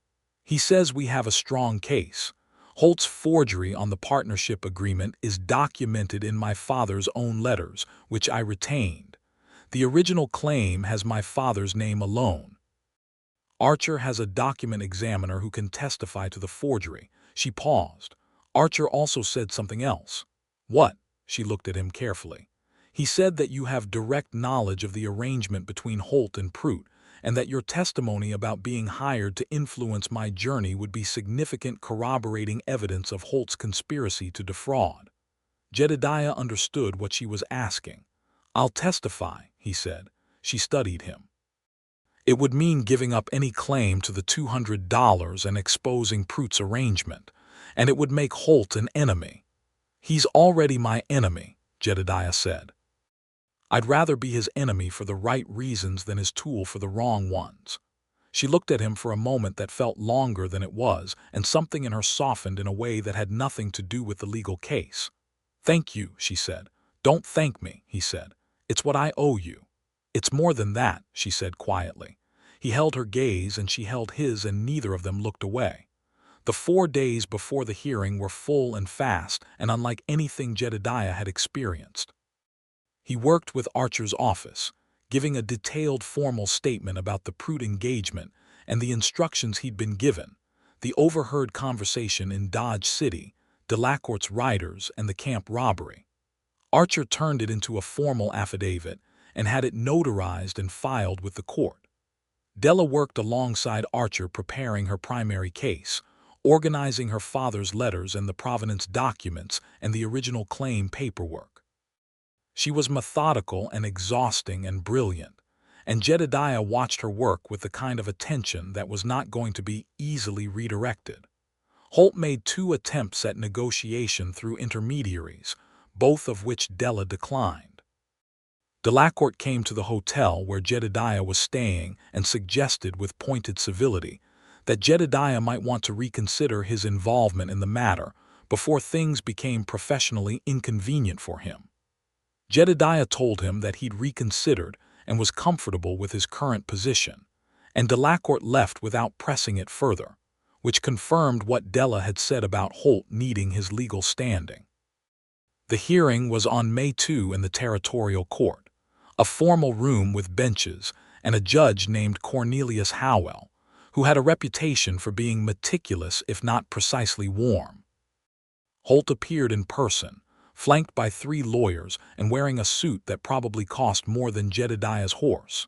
"He says we have a strong case. Holt's forgery on the partnership agreement is documented in my father's own letters, which I retained. The original claim has my father's name alone. Archer has a document examiner who can testify to the forgery." She paused. Archer also said something else. "What?" She looked at him carefully. "He said that you have direct knowledge of the arrangement between Holt and Pruitt, and that your testimony about being hired to influence my journey would be significant corroborating evidence of Holt's conspiracy to defraud." Jedediah understood what she was asking. "I'll testify," he said. She studied him. "It would mean giving up any claim to the $200 and exposing Pruitt's arrangement, and it would make Holt an enemy." "He's already my enemy," Jedediah said. "I'd rather be his enemy for the right reasons than his tool for the wrong ones." She looked at him for a moment that felt longer than it was, and something in her softened in a way that had nothing to do with the legal case. "Thank you," she said. "Don't thank me," he said. "It's what I owe you." "It's more than that," she said quietly. He held her gaze and she held his, and neither of them looked away. The 4 days before the hearing were full and fast and unlike anything Jedediah had experienced. He worked with Archer's office, giving a detailed formal statement about the Pruitt engagement and the instructions he'd been given, the overheard conversation in Dodge City, Delacourt's riders, and the camp robbery. Archer turned it into a formal affidavit and had it notarized and filed with the court. Della worked alongside Archer preparing her primary case, organizing her father's letters and the provenance documents and the original claim paperwork. She was methodical and exhausting and brilliant, and Jedediah watched her work with the kind of attention that was not going to be easily redirected. Holt made 2 attempts at negotiation through intermediaries, both of which Della declined. Delacourt came to the hotel where Jedediah was staying and suggested with pointed civility that Jedediah might want to reconsider his involvement in the matter before things became professionally inconvenient for him. Jedediah told him that he'd reconsidered and was comfortable with his current position, and Delacourt left without pressing it further, which confirmed what Della had said about Holt needing his legal standing. The hearing was on May 2 in the territorial court, a formal room with benches and a judge named Cornelius Howell, who had a reputation for being meticulous if not precisely warm. Holt appeared in person, flanked by 3 lawyers and wearing a suit that probably cost more than Jedediah's horse.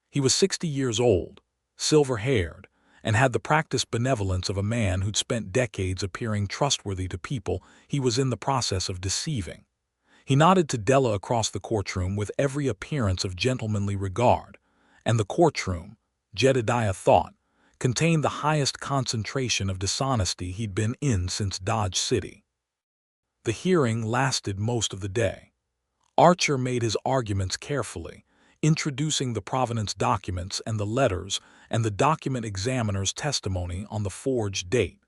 He was 60 years old, silver-haired, and had the practiced benevolence of a man who'd spent decades appearing trustworthy to people he was in the process of deceiving. He nodded to Della across the courtroom with every appearance of gentlemanly regard, and the courtroom, Jedediah thought, contained the highest concentration of dishonesty he'd been in since Dodge City. The hearing lasted most of the day. Archer made his arguments carefully, introducing the provenance documents and the letters and the document examiner's testimony on the forged date.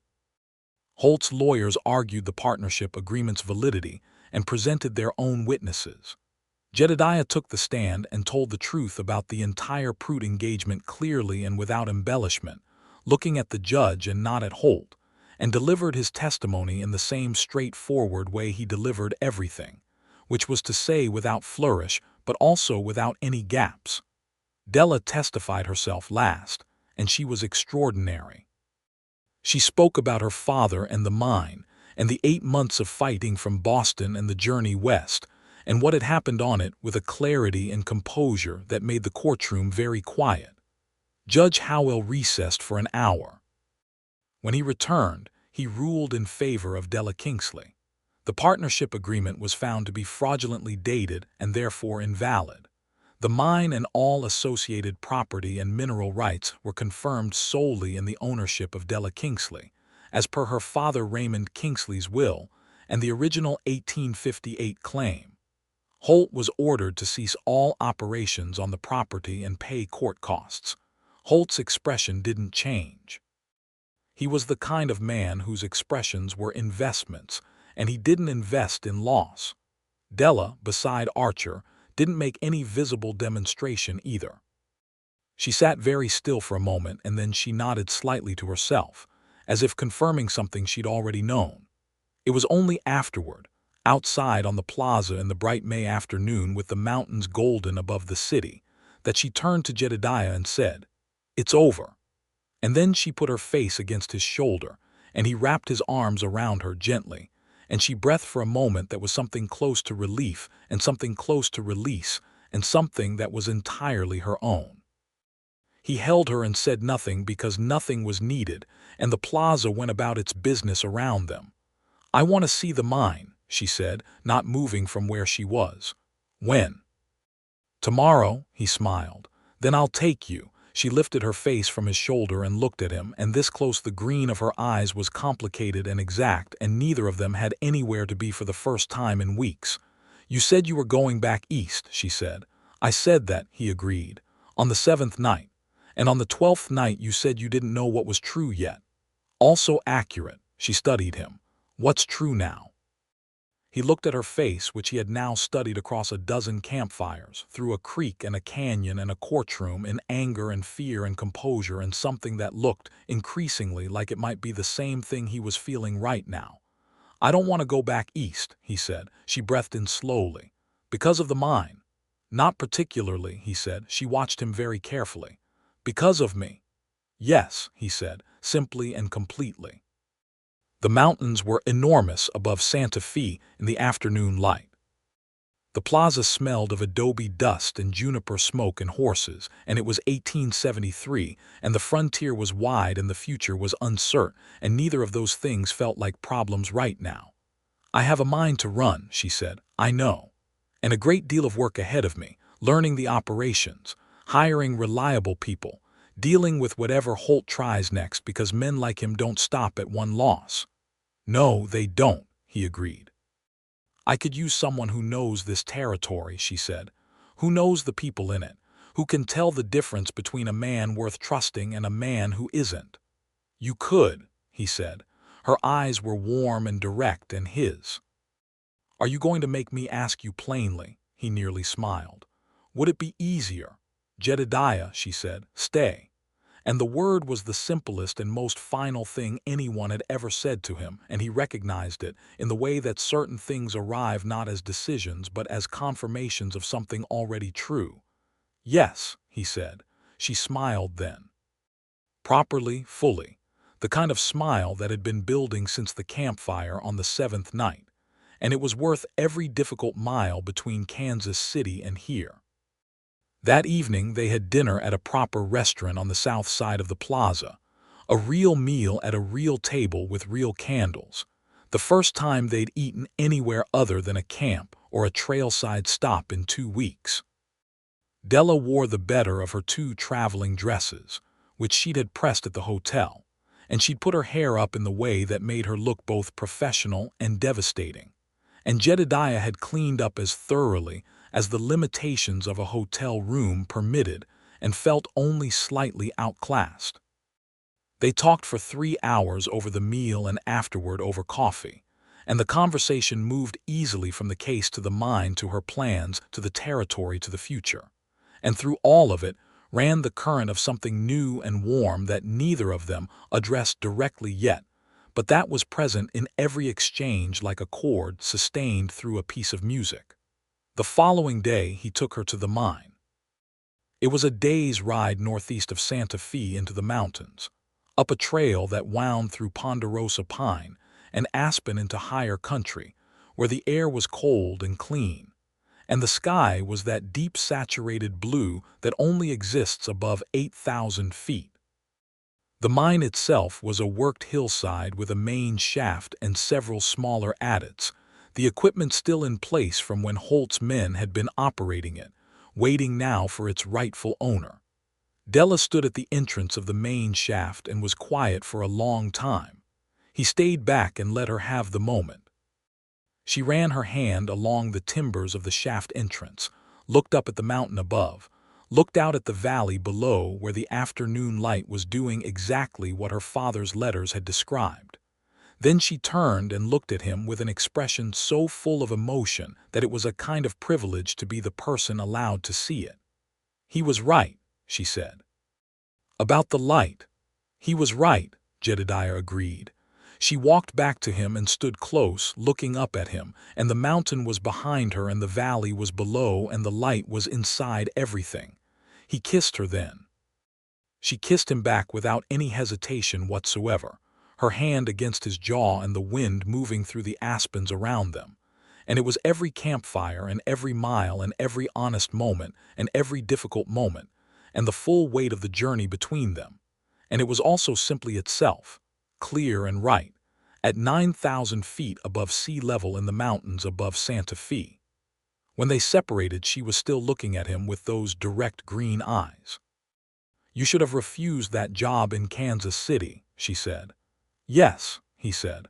Holt's lawyers argued the partnership agreement's validity and presented their own witnesses. Jedediah took the stand and told the truth about the entire Prout engagement clearly and without embellishment, looking at the judge and not at Holt, and delivered his testimony in the same straightforward way he delivered everything, which was to say without flourish but also without any gaps. Della testified herself last, and she was extraordinary. She spoke about her father and the mine, and the 8 months of fighting from Boston and the journey west, and what had happened on it with a clarity and composure that made the courtroom very quiet. Judge Howell recessed for an hour. When he returned, he ruled in favor of Della Kingsley. The partnership agreement was found to be fraudulently dated and therefore invalid. The mine and all associated property and mineral rights were confirmed solely in the ownership of Della Kingsley, as per her father Raymond Kingsley's will and the original 1858 claim. Holt was ordered to cease all operations on the property and pay court costs. Holt's expression didn't change. He was the kind of man whose expressions were investments, and he didn't invest in loss. Della, beside Archer, didn't make any visible demonstration either. She sat very still for a moment, and then she nodded slightly to herself, as if confirming something she'd already known. It was only afterward, outside on the plaza in the bright May afternoon with the mountains golden above the city, that she turned to Jedediah and said, "It's over." And then she put her face against his shoulder, and he wrapped his arms around her gently, and she breathed for a moment that was something close to relief and something close to release and something that was entirely her own. He held her and said nothing because nothing was needed, and the plaza went about its business around them. "I want to see the mine," she said, not moving from where she was. "When?" "Tomorrow," he smiled. "Then I'll take you." She lifted her face from his shoulder and looked at him, and this close the green of her eyes was complicated and exact, and neither of them had anywhere to be for the first time in weeks. "You said you were going back east," she said. "I said that," he agreed, "on the 7th night. And on the 12th night you said you didn't know what was true yet." "Also accurate," she studied him. "What's true now?" He looked at her face, which he had now studied across a dozen campfires, through a creek and a canyon and a courtroom, in anger and fear and composure and something that looked increasingly like it might be the same thing he was feeling right now. "I don't want to go back east," he said. She breathed in slowly. "Because of the mine?" "Not particularly," he said. She watched him very carefully. "Because of me?" "Yes," he said, simply and completely. The mountains were enormous above Santa Fe in the afternoon light. The plaza smelled of adobe dust and juniper smoke and horses, and it was 1873, and the frontier was wide and the future was uncertain, and neither of those things felt like problems right now. "I have a mind to run," she said. "I know. And a great deal of work ahead of me, learning the operations. hiring reliable people, dealing with whatever Holt tries next because men like him don't stop at one loss. No, they don't, he agreed. I could use someone who knows this territory, she said, who knows the people in it, who can tell the difference between a man worth trusting and a man who isn't. You could, he said. Her eyes were warm and direct, and his. Are you going to make me ask you plainly? He nearly smiled. Would it be easier? Jedediah, she said, stay. And the word was the simplest and most final thing anyone had ever said to him, and he recognized it in the way that certain things arrive not as decisions but as confirmations of something already true. Yes, he said. She smiled then. Properly, fully. The kind of smile that had been building since the campfire on the seventh night, and it was worth every difficult mile between Kansas City and here. That evening they had dinner at a proper restaurant on the south side of the plaza, a real meal at a real table with real candles, the first time they'd eaten anywhere other than a camp or a trailside stop in 2 weeks. Della wore the better of her 2 traveling dresses, which she'd had pressed at the hotel, and she'd put her hair up in the way that made her look both professional and devastating. And Jedediah had cleaned up as thoroughly as the limitations of a hotel room permitted and felt only slightly outclassed. They talked for 3 hours over the meal and afterward over coffee, and the conversation moved easily from the case to the mind to her plans to the territory to the future. And through all of it ran the current of something new and warm that neither of them addressed directly yet, but that was present in every exchange like a chord sustained through a piece of music. The following day he took her to the mine. It was a day's ride northeast of Santa Fe into the mountains, up a trail that wound through ponderosa pine and aspen into higher country, where the air was cold and clean, and the sky was that deep saturated blue that only exists above 8,000 feet. The mine itself was a worked hillside with a main shaft and several smaller adits, the equipment still in place from when Holt's men had been operating it, waiting now for its rightful owner. Della stood at the entrance of the main shaft and was quiet for a long time. He stayed back and let her have the moment. She ran her hand along the timbers of the shaft entrance, looked up at the mountain above, looked out at the valley below where the afternoon light was doing exactly what her father's letters had described. Then she turned and looked at him with an expression so full of emotion that it was a kind of privilege to be the person allowed to see it. He was right, she said. About the light. He was right, Jedediah agreed. She walked back to him and stood close, looking up at him, and the mountain was behind her and the valley was below and the light was inside everything. He kissed her then. She kissed him back without any hesitation whatsoever, her hand against his jaw and the wind moving through the aspens around them. And it was every campfire and every mile and every honest moment and every difficult moment, and the full weight of the journey between them. And it was also simply itself, clear and right, at 9,000 feet above sea level in the mountains above Santa Fe. When they separated, she was still looking at him with those direct green eyes. You should have refused that job in Kansas City, she said. Yes, he said.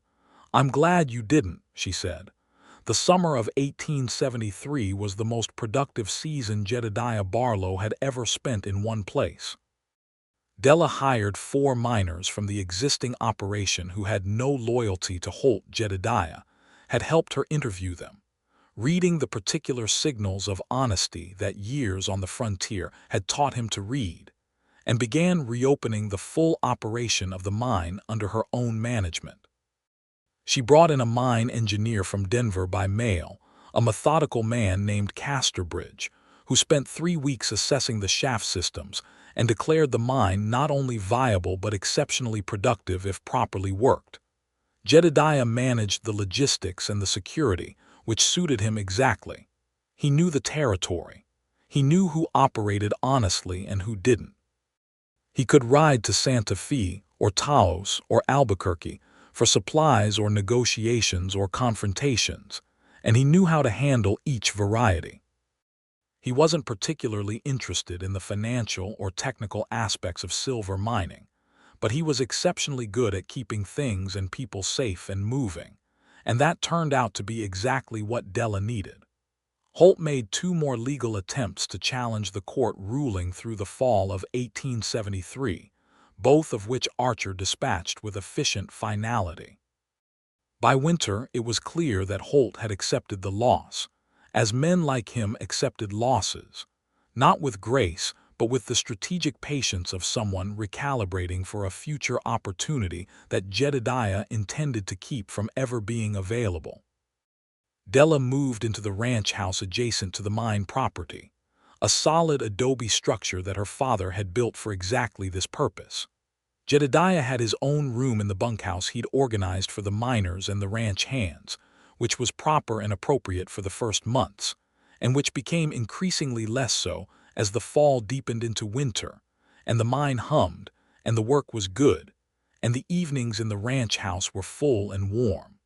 I'm glad you didn't, she said. The summer of 1873 was the most productive season Jedediah Barlow had ever spent in one place. Della hired 4 miners from the existing operation who had no loyalty to Holt. Jedediah had helped her interview them, reading the particular signals of honesty that years on the frontier had taught him to read, and began reopening the full operation of the mine under her own management. She brought in a mine engineer from Denver by mail, a methodical man named Casterbridge, who spent 3 weeks assessing the shaft systems and declared the mine not only viable but exceptionally productive if properly worked. Jedediah managed the logistics and the security, which suited him exactly. He knew the territory. He knew who operated honestly and who didn't. He could ride to Santa Fe or Taos or Albuquerque for supplies or negotiations or confrontations, and he knew how to handle each variety. He wasn't particularly interested in the financial or technical aspects of silver mining, but he was exceptionally good at keeping things and people safe and moving, and that turned out to be exactly what Della needed. Holt made two more legal attempts to challenge the court ruling through the fall of 1873, both of which Archer dispatched with efficient finality. By winter, it was clear that Holt had accepted the loss, as men like him accepted losses, not with grace, but with the strategic patience of someone recalibrating for a future opportunity that Jedediah intended to keep from ever being available. Della moved into the ranch house adjacent to the mine property, a solid adobe structure that her father had built for exactly this purpose. Jedediah had his own room in the bunkhouse he'd organized for the miners and the ranch hands, which was proper and appropriate for the first months, and which became increasingly less so as the fall deepened into winter, and the mine hummed, and the work was good, and the evenings in the ranch house were full and warm.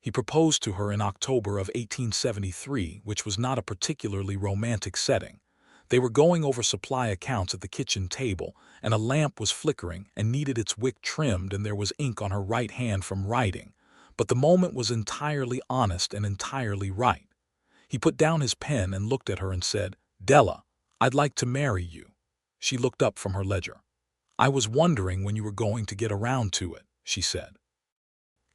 He proposed to her in October of 1873, which was not a particularly romantic setting. They were going over supply accounts at the kitchen table, and a lamp was flickering and needed its wick trimmed, and there was ink on her right hand from writing. But the moment was entirely honest and entirely right. He put down his pen and looked at her and said, "Della, I'd like to marry you." She looked up from her ledger. "I was wondering when you were going to get around to it," she said.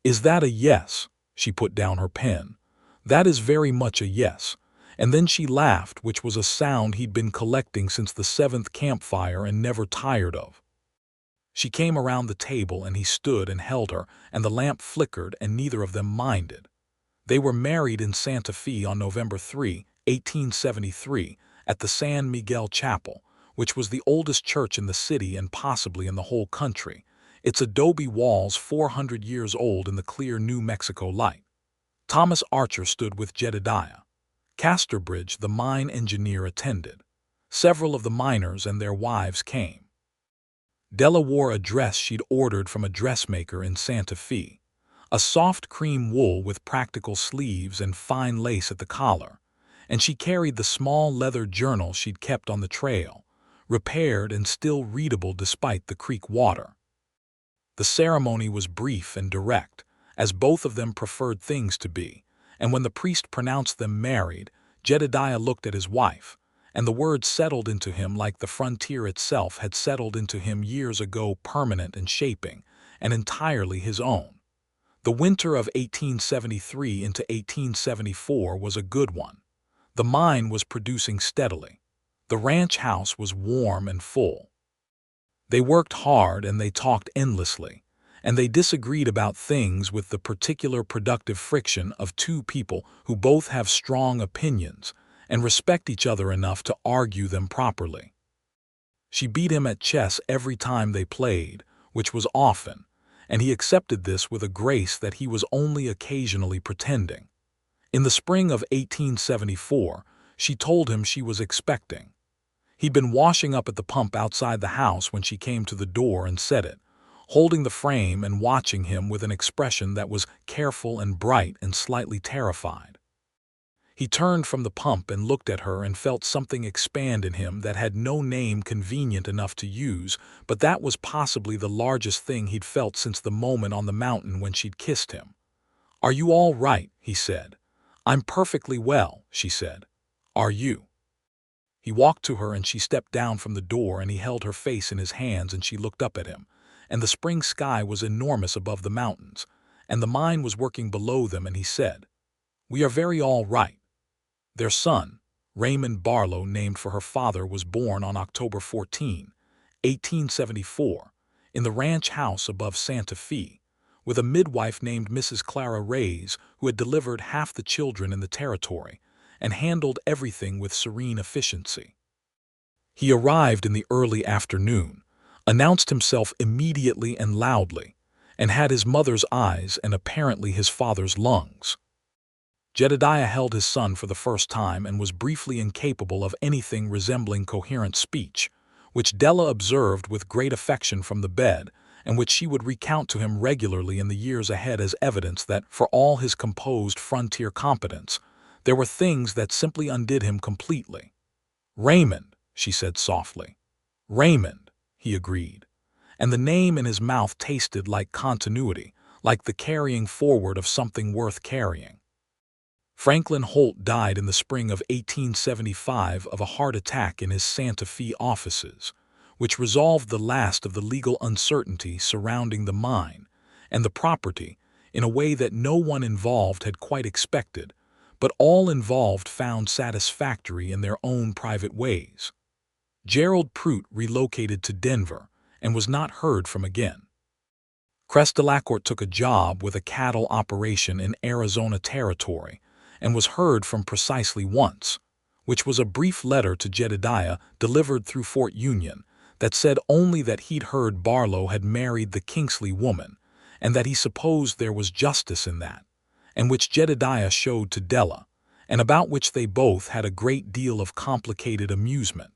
"Is that a yes?" She put down her pen. "That is very much a yes." And then she laughed, which was a sound he'd been collecting since the 7th campfire and never tired of. She came around the table and he stood and held her, and the lamp flickered and neither of them minded. They were married in Santa Fe on November 3, 1873, at the San Miguel Chapel, which was the oldest church in the city and possibly in the whole country, its adobe walls 400 years old in the clear New Mexico light. Thomas Archer stood with Jedediah. Casterbridge, the mine engineer, attended. Several of the miners and their wives came. Della wore a dress she'd ordered from a dressmaker in Santa Fe, a soft cream wool with practical sleeves and fine lace at the collar, and she carried the small leather journal she'd kept on the trail, repaired and still readable despite the creek water. The ceremony was brief and direct, as both of them preferred things to be, and when the priest pronounced them married, Jedediah looked at his wife, and the word settled into him like the frontier itself had settled into him years ago, permanent and shaping, and entirely his own. The winter of 1873 into 1874 was a good one. The mine was producing steadily. The ranch house was warm and full. They worked hard and they talked endlessly, and they disagreed about things with the particular productive friction of two people who both have strong opinions and respect each other enough to argue them properly. She beat him at chess every time they played, which was often, and he accepted this with a grace that he was only occasionally pretending. In the spring of 1874, she told him she was expecting. He'd been washing up at the pump outside the house when she came to the door and said it, holding the frame and watching him with an expression that was careful and bright and slightly terrified. He turned from the pump and looked at her and felt something expand in him that had no name convenient enough to use, but that was possibly the largest thing he'd felt since the moment on the mountain when she'd kissed him. "Are you all right?" he said. "I'm perfectly well," she said. "Are you?" He walked to her and she stepped down from the door and he held her face in his hands and she looked up at him. And the spring sky was enormous above the mountains, and the mine was working below them, and he said, "We are very all right." Their son, Raymond Barlow, named for her father, was born on October 14, 1874, in the ranch house above Santa Fe, with a midwife named Mrs. Clara Reyes, who had delivered half the children in the territory and handled everything with serene efficiency. He arrived in the early afternoon, announced himself immediately and loudly, and had his mother's eyes and apparently his father's lungs. Jedediah held his son for the first time and was briefly incapable of anything resembling coherent speech, which Della observed with great affection from the bed, and which she would recount to him regularly in the years ahead as evidence that, for all his composed frontier competence, There were things that simply undid him completely. "Raymond," she said softly. "Raymond," he agreed, and the name in his mouth tasted like continuity, like the carrying forward of something worth carrying. Franklin Holt died in the spring of 1875 of a heart attack in his Santa Fe offices, which resolved the last of the legal uncertainty surrounding the mine and the property in a way that no one involved had quite expected, but all involved found satisfactory in their own private ways. Gerald Prout relocated to Denver and was not heard from again. Della took a job with a cattle operation in Arizona Territory and was heard from precisely once, which was a brief letter to Jedediah delivered through Fort Union that said only that he'd heard Barlow had married the Kingsley woman and that he supposed there was justice in that, and which Jedediah showed to Della, and about which they both had a great deal of complicated amusement.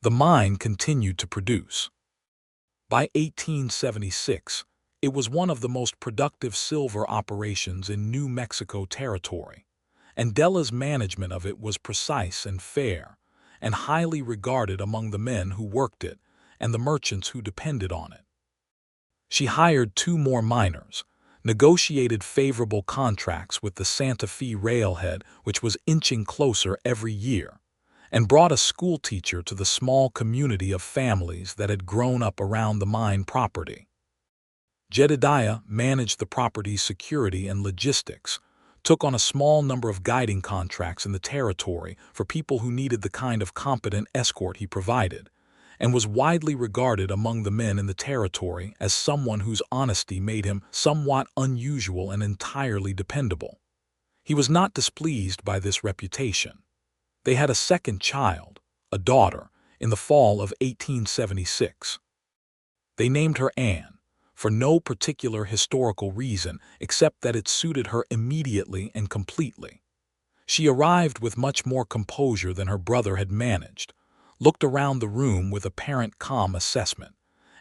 The mine continued to produce. By 1876, it was one of the most productive silver operations in New Mexico Territory, and Della's management of it was precise and fair, and highly regarded among the men who worked it and the merchants who depended on it. She hired 2 more miners, negotiated favorable contracts with the Santa Fe railhead, which was inching closer every year, and brought a school teacher to the small community of families that had grown up around the mine property. Jedediah managed the property's security and logistics, took on a small number of guiding contracts in the territory for people who needed the kind of competent escort he provided, and was widely regarded among the men in the territory as someone whose honesty made him somewhat unusual and entirely dependable. He was not displeased by this reputation. They had a second child, a daughter, in the fall of 1876. They named her Anne, for no particular historical reason except that it suited her immediately and completely. She arrived with much more composure than her brother had managed, looked around the room with apparent calm assessment,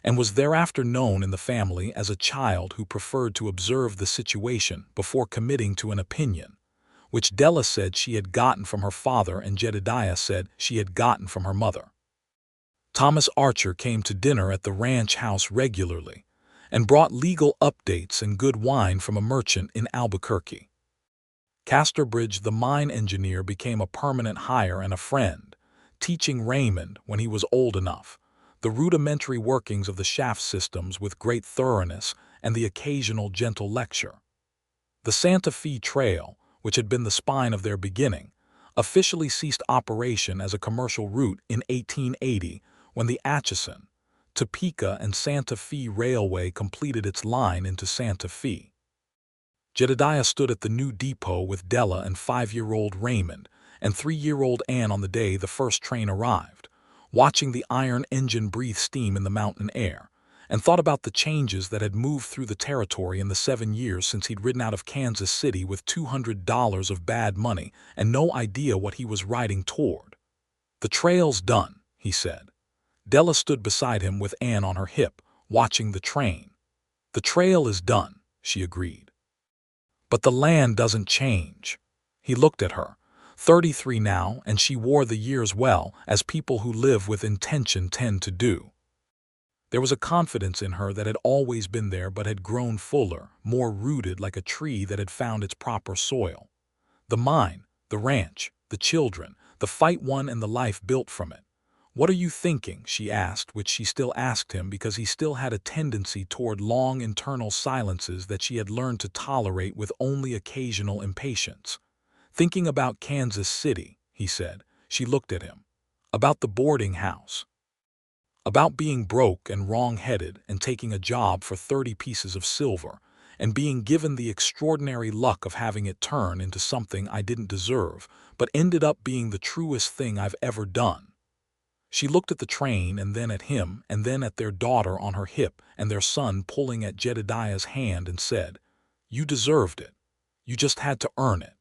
and was thereafter known in the family as a child who preferred to observe the situation before committing to an opinion, which Della said she had gotten from her father and Jedediah said she had gotten from her mother. Thomas Archer came to dinner at the ranch house regularly and brought legal updates and good wine from a merchant in Albuquerque. Casterbridge, the mine engineer, became a permanent hire and a friend, teaching Raymond, when he was old enough, the rudimentary workings of the shaft systems with great thoroughness and the occasional gentle lecture. The Santa Fe Trail, which had been the spine of their beginning, officially ceased operation as a commercial route in 1880 when the Atchison, Topeka and Santa Fe Railway completed its line into Santa Fe. Jedediah stood at the new depot with Della and 5-year-old Raymond and 3-year-old Anne on the day the first train arrived, watching the iron engine breathe steam in the mountain air, and thought about the changes that had moved through the territory in the 7 years since he'd ridden out of Kansas City with $200 of bad money and no idea what he was riding toward. "The trail's done," he said. Della stood beside him with Anne on her hip, watching the train. "The trail is done," she agreed. "But the land doesn't change." He looked at her, 33 now, and she wore the years well, as people who live with intention tend to do. There was a confidence in her that had always been there but had grown fuller, more rooted, like a tree that had found its proper soil. The mine, the ranch, the children, the fight won and the life built from it. "What are you thinking?" she asked, which she still asked him because he still had a tendency toward long internal silences that she had learned to tolerate with only occasional impatience. "Thinking about Kansas City," he said. She looked at him. "About the boarding house. About being broke and wrong-headed and taking a job for 30 pieces of silver and being given the extraordinary luck of having it turn into something I didn't deserve, but ended up being the truest thing I've ever done." She looked at the train and then at him and then at their daughter on her hip and their son pulling at Jedediah's hand and said, "You deserved it. You just had to earn it."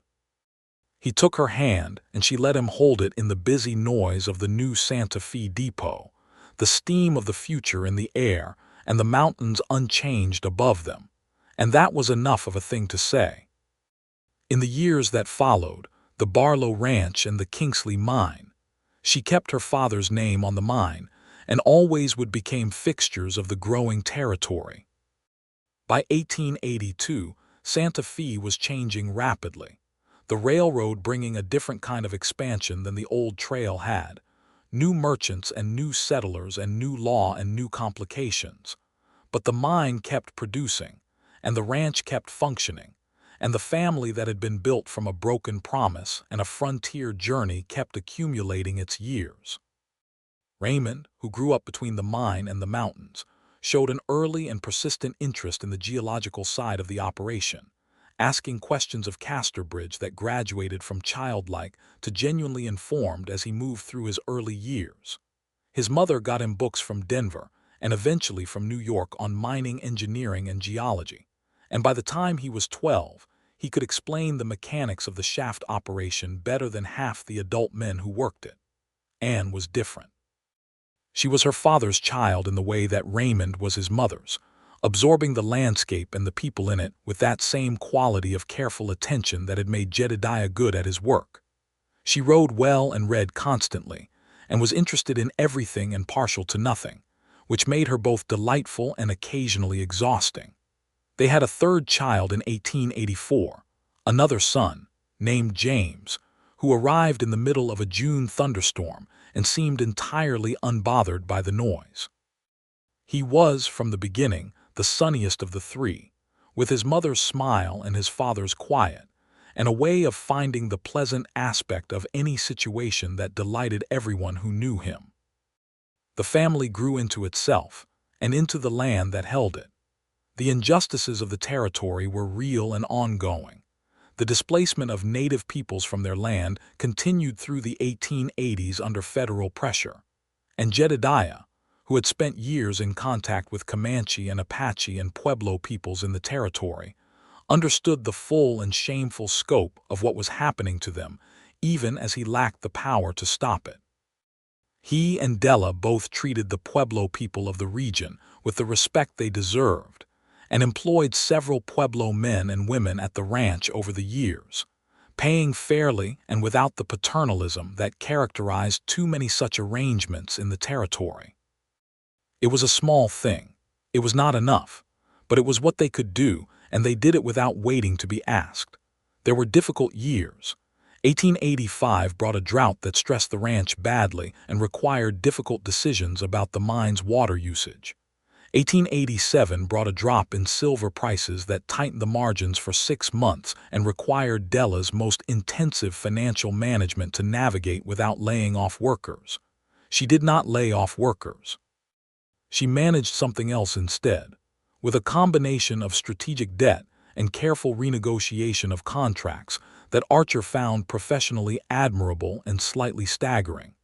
He took her hand and she let him hold it in the busy noise of the new Santa Fe depot, the steam of the future in the air and the mountains unchanged above them, and that was enough of a thing to say. In the years that followed, the Barlow Ranch and the Kingsley mine. She kept her father's name on the mine and always would become fixtures of the growing territory. By 1882, Santa Fe was changing rapidly, the railroad bringing a different kind of expansion than the old trail had. New merchants and new settlers and new law and new complications. But the mine kept producing, and the ranch kept functioning, and the family that had been built from a broken promise and a frontier journey kept accumulating its years. Raymond, who grew up between the mine and the mountains, showed an early and persistent interest in the geological side of the operation, asking questions of Casterbridge that graduated from childlike to genuinely informed as he moved through his early years. His mother got him books from Denver and eventually from New York on mining, engineering, and geology, and by the time he was 12, he could explain the mechanics of the shaft operation better than half the adult men who worked it. Anne was different. She was her father's child in the way that Raymond was his mother's, absorbing the landscape and the people in it with that same quality of careful attention that had made Jedediah good at his work. She rode well and read constantly, and was interested in everything and partial to nothing, which made her both delightful and occasionally exhausting. They had a third child in 1884, another son, named James, who arrived in the middle of a June thunderstorm and seemed entirely unbothered by the noise. He was, from the beginning, the sunniest of the three, with his mother's smile and his father's quiet, and a way of finding the pleasant aspect of any situation that delighted everyone who knew him. The family grew into itself, and into the land that held it. The injustices of the territory were real and ongoing. The displacement of native peoples from their land continued through the 1880s under federal pressure, and Jedediah, who had spent years in contact with Comanche and Apache and Pueblo peoples in the territory, understood the full and shameful scope of what was happening to them, even as he lacked the power to stop it. He and Della both treated the Pueblo people of the region with the respect they deserved, and employed several Pueblo men and women at the ranch over the years, paying fairly and without the paternalism that characterized too many such arrangements in the territory. It was a small thing. It was not enough, but it was what they could do, and they did it without waiting to be asked. There were difficult years. 1885 brought a drought that stressed the ranch badly and required difficult decisions about the mine's water usage. 1887 brought a drop in silver prices that tightened the margins for 6 months and required Della's most intensive financial management to navigate without laying off workers. She did not lay off workers. She managed something else instead, with a combination of strategic debt and careful renegotiation of contracts that Archer found professionally admirable and slightly staggering.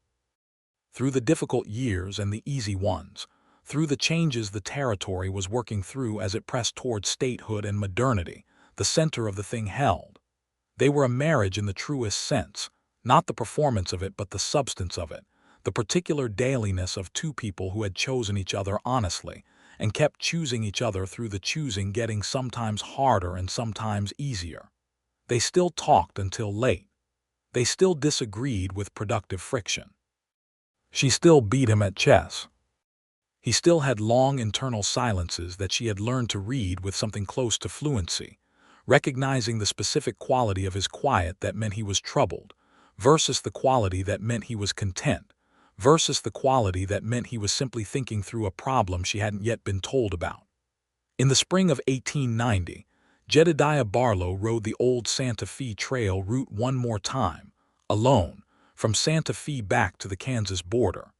Through the difficult years and the easy ones, through the changes the territory was working through as it pressed toward statehood and modernity, the center of the thing held. They were a marriage in the truest sense, not the performance of it but the substance of it, the particular dailiness of two people who had chosen each other honestly and kept choosing each other through the choosing getting sometimes harder and sometimes easier. They still talked until late. They still disagreed with productive friction. She still beat him at chess. He still had long internal silences that she had learned to read with something close to fluency, recognizing the specific quality of his quiet that meant he was troubled, versus the quality that meant he was content, versus the quality that meant he was simply thinking through a problem she hadn't yet been told about. In the spring of 1890, Jedediah Barlow rode the old Santa Fe Trail route one more time, alone, from Santa Fe back to the Kansas border.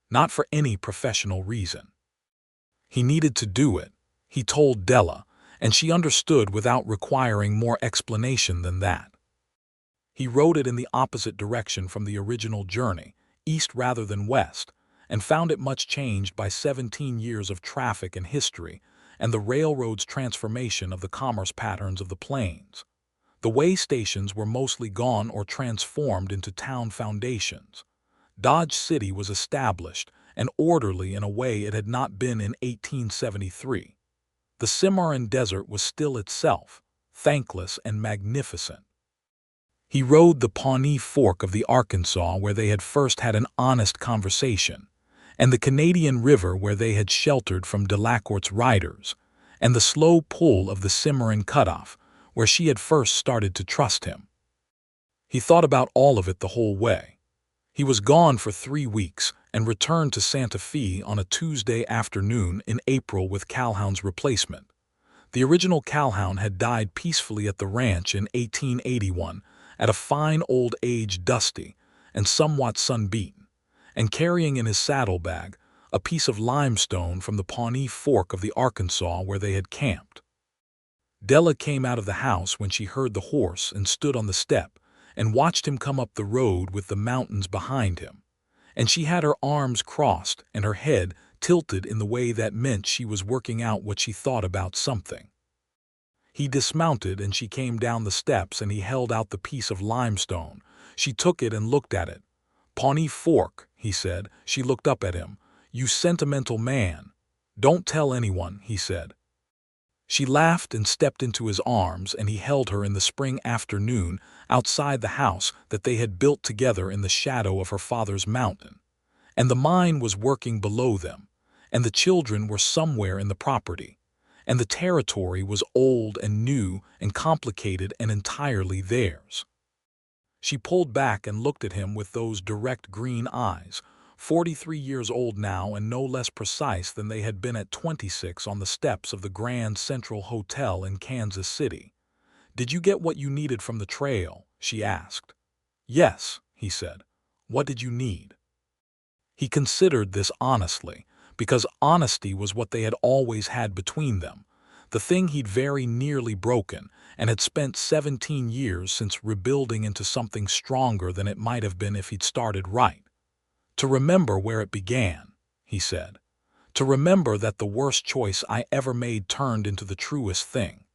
Not for any professional reason. He needed to do it, he told Della, and she understood without requiring more explanation than that. He rode it in the opposite direction from the original journey, east rather than west, and found it much changed by 17 years of traffic and history and the railroad's transformation of the commerce patterns of the plains. The way stations were mostly gone or transformed into town foundations. Dodge City was established and orderly in a way it had not been in 1873. The Cimarron Desert was still itself, thankless and magnificent. He rode the Pawnee Fork of the Arkansas where they had first had an honest conversation, and the Canadian River where they had sheltered from Delacourt's riders, and the slow pull of the Cimarron Cutoff where she had first started to trust him. He thought about all of it the whole way. He was gone for 3 weeks and returned to Santa Fe on a Tuesday afternoon in April with Calhoun's replacement. The original Calhoun had died peacefully at the ranch in 1881 at a fine old age, dusty and somewhat sun-beaten, and carrying in his saddlebag a piece of limestone from the Pawnee Fork of the Arkansas where they had camped. Della came out of the house when she heard the horse and stood on the step and watched him come up the road with the mountains behind him, and she had her arms crossed and her head tilted in the way that meant she was working out what she thought about something. He dismounted and she came down the steps and he held out the piece of limestone. She took it and looked at it. "Pawnee Fork," he said. She looked up at him. "You sentimental man." "Don't tell anyone," he said. She laughed and stepped into his arms, and he held her in the spring afternoon outside the house that they had built together in the shadow of her father's mountain. And the mine was working below them, and the children were somewhere in the property, and the territory was old and new and complicated and entirely theirs. She pulled back and looked at him with those direct green eyes, 43 years old now and no less precise than they had been at 26 on the steps of the Grand Central Hotel in Kansas City. "Did you get what you needed from the trail?" she asked. "Yes," he said. "What did you need?" He considered this honestly, because honesty was what they had always had between them, the thing he'd very nearly broken, and had spent 17 years since rebuilding into something stronger than it might have been if he'd started right. "To remember where it began," he said. "To remember that the worst choice I ever made turned into the truest thing.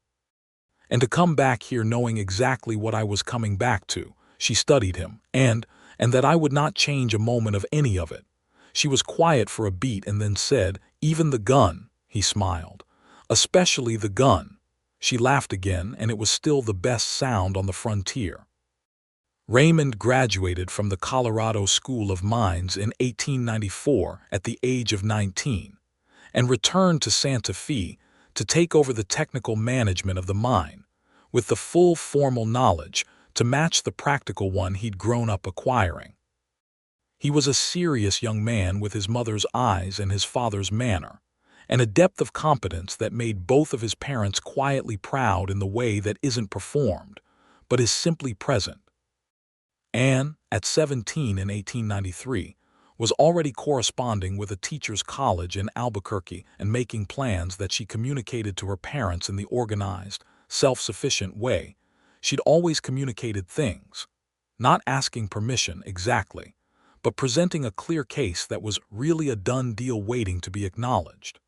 And to come back here knowing exactly what I was coming back to." She studied him, and that I would not change a moment of any of it. She was quiet for a beat and then said, "Even the gun," he smiled. "Especially the gun." She laughed again, and it was still the best sound on the frontier. Raymond graduated from the Colorado School of Mines in 1894 at the age of 19, and returned to Santa Fe to take over the technical management of the mine, with the full formal knowledge to match the practical one he'd grown up acquiring. He was a serious young man with his mother's eyes and his father's manner, and a depth of competence that made both of his parents quietly proud in the way that isn't performed, but is simply present. Anne, at 17 in 1893, was already corresponding with a teacher's college in Albuquerque and making plans that she communicated to her parents in the organized, self-sufficient way she'd always communicated things, not asking permission exactly, but presenting a clear case that was really a done deal waiting to be acknowledged.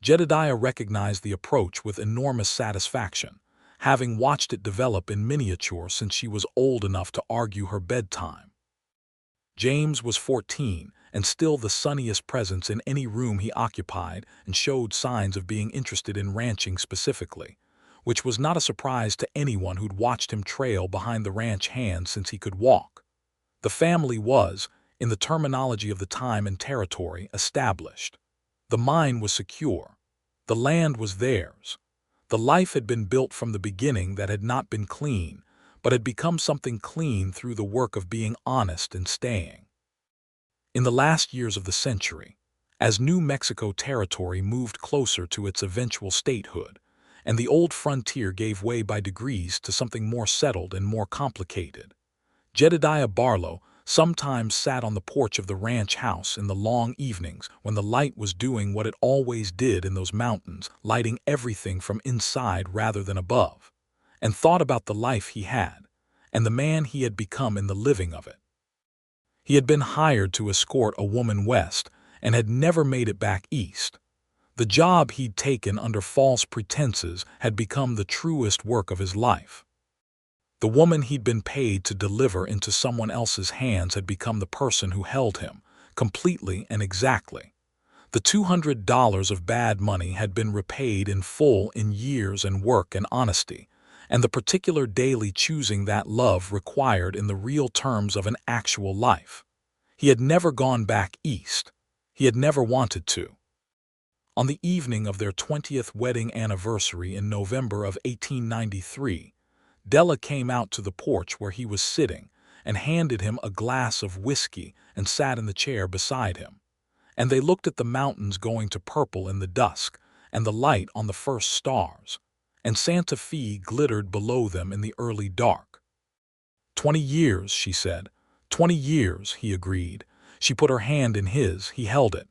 Jedediah recognized the approach with enormous satisfaction, having watched it develop in miniature since she was old enough to argue her bedtime. James was 14 and still the sunniest presence in any room he occupied and showed signs of being interested in ranching specifically, which was not a surprise to anyone who'd watched him trail behind the ranch hand since he could walk. The family was, in the terminology of the time and territory, established. The mine was secure. The land was theirs. The life had been built from the beginning that had not been clean, but had become something clean through the work of being honest and staying. In the last years of the century, as New Mexico territory moved closer to its eventual statehood, and the old frontier gave way by degrees to something more settled and more complicated, Jedediah Barlow sometimes sat on the porch of the ranch house in the long evenings when the light was doing what it always did in those mountains, lighting everything from inside rather than above, and thought about the life he had and the man he had become in the living of it. He had been hired to escort a woman west and had never made it back east. The job he'd taken under false pretenses had become the truest work of his life. The woman he'd been paid to deliver into someone else's hands had become the person who held him, completely and exactly. The $200 of bad money had been repaid in full in years and work and honesty, and the particular daily choosing that love required in the real terms of an actual life. He had never gone back east. He had never wanted to. On the evening of their 20th wedding anniversary in November of 1893, Della came out to the porch where he was sitting and handed him a glass of whiskey and sat in the chair beside him. And they looked at the mountains going to purple in the dusk and the light on the first stars, and Santa Fe glittered below them in the early dark. 20 years, she said. 20 years, he agreed. She put her hand in his, he held it.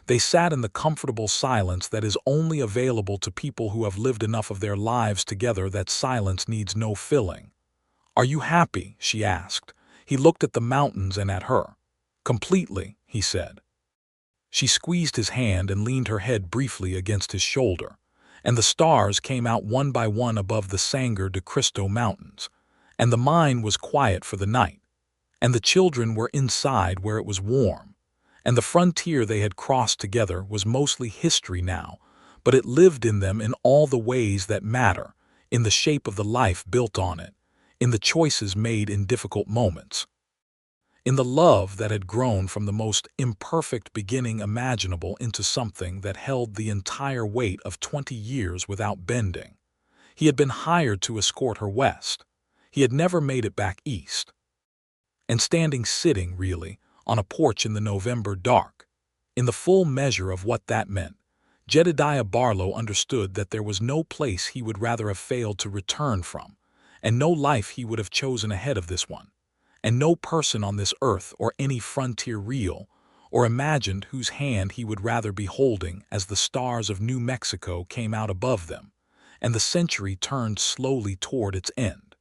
They sat in the comfortable silence that is only available to people who have lived enough of their lives together that silence needs no filling. "Are you happy?" she asked. He looked at the mountains and at her. "Completely," he said. She squeezed his hand and leaned her head briefly against his shoulder, and the stars came out one by one above the Sangre de Cristo Mountains, and the mine was quiet for the night, and the children were inside where it was warm, and the frontier they had crossed together was mostly history now, but it lived in them in all the ways that matter, in the shape of the life built on it, in the choices made in difficult moments, in the love that had grown from the most imperfect beginning imaginable into something that held the entire weight of 20 years without bending. He had been hired to escort her west. He had never made it back east. And sitting, really, on a porch in the November dark, in the full measure of what that meant, Jedediah Barlow understood that there was no place he would rather have failed to return from, and no life he would have chosen ahead of this one, and no person on this earth or any frontier real or imagined whose hand he would rather be holding as the stars of New Mexico came out above them, and the century turned slowly toward its end.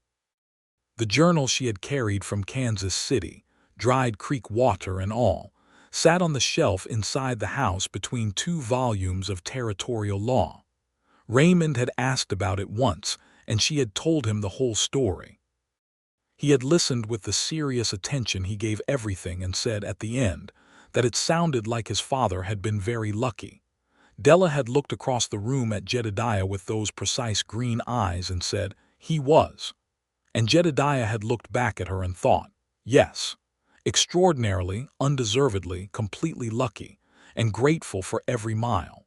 The journal she had carried from Kansas City, dried creek water and all, sat on the shelf inside the house between 2 volumes of territorial law. Raymond had asked about it once, and she had told him the whole story. He had listened with the serious attention he gave everything and said at the end that it sounded like his father had been very lucky. Della had looked across the room at Jedediah with those precise green eyes and said, "He was." And Jedediah had looked back at her and thought, "Yes, extraordinarily, undeservedly, completely lucky, and grateful for every mile."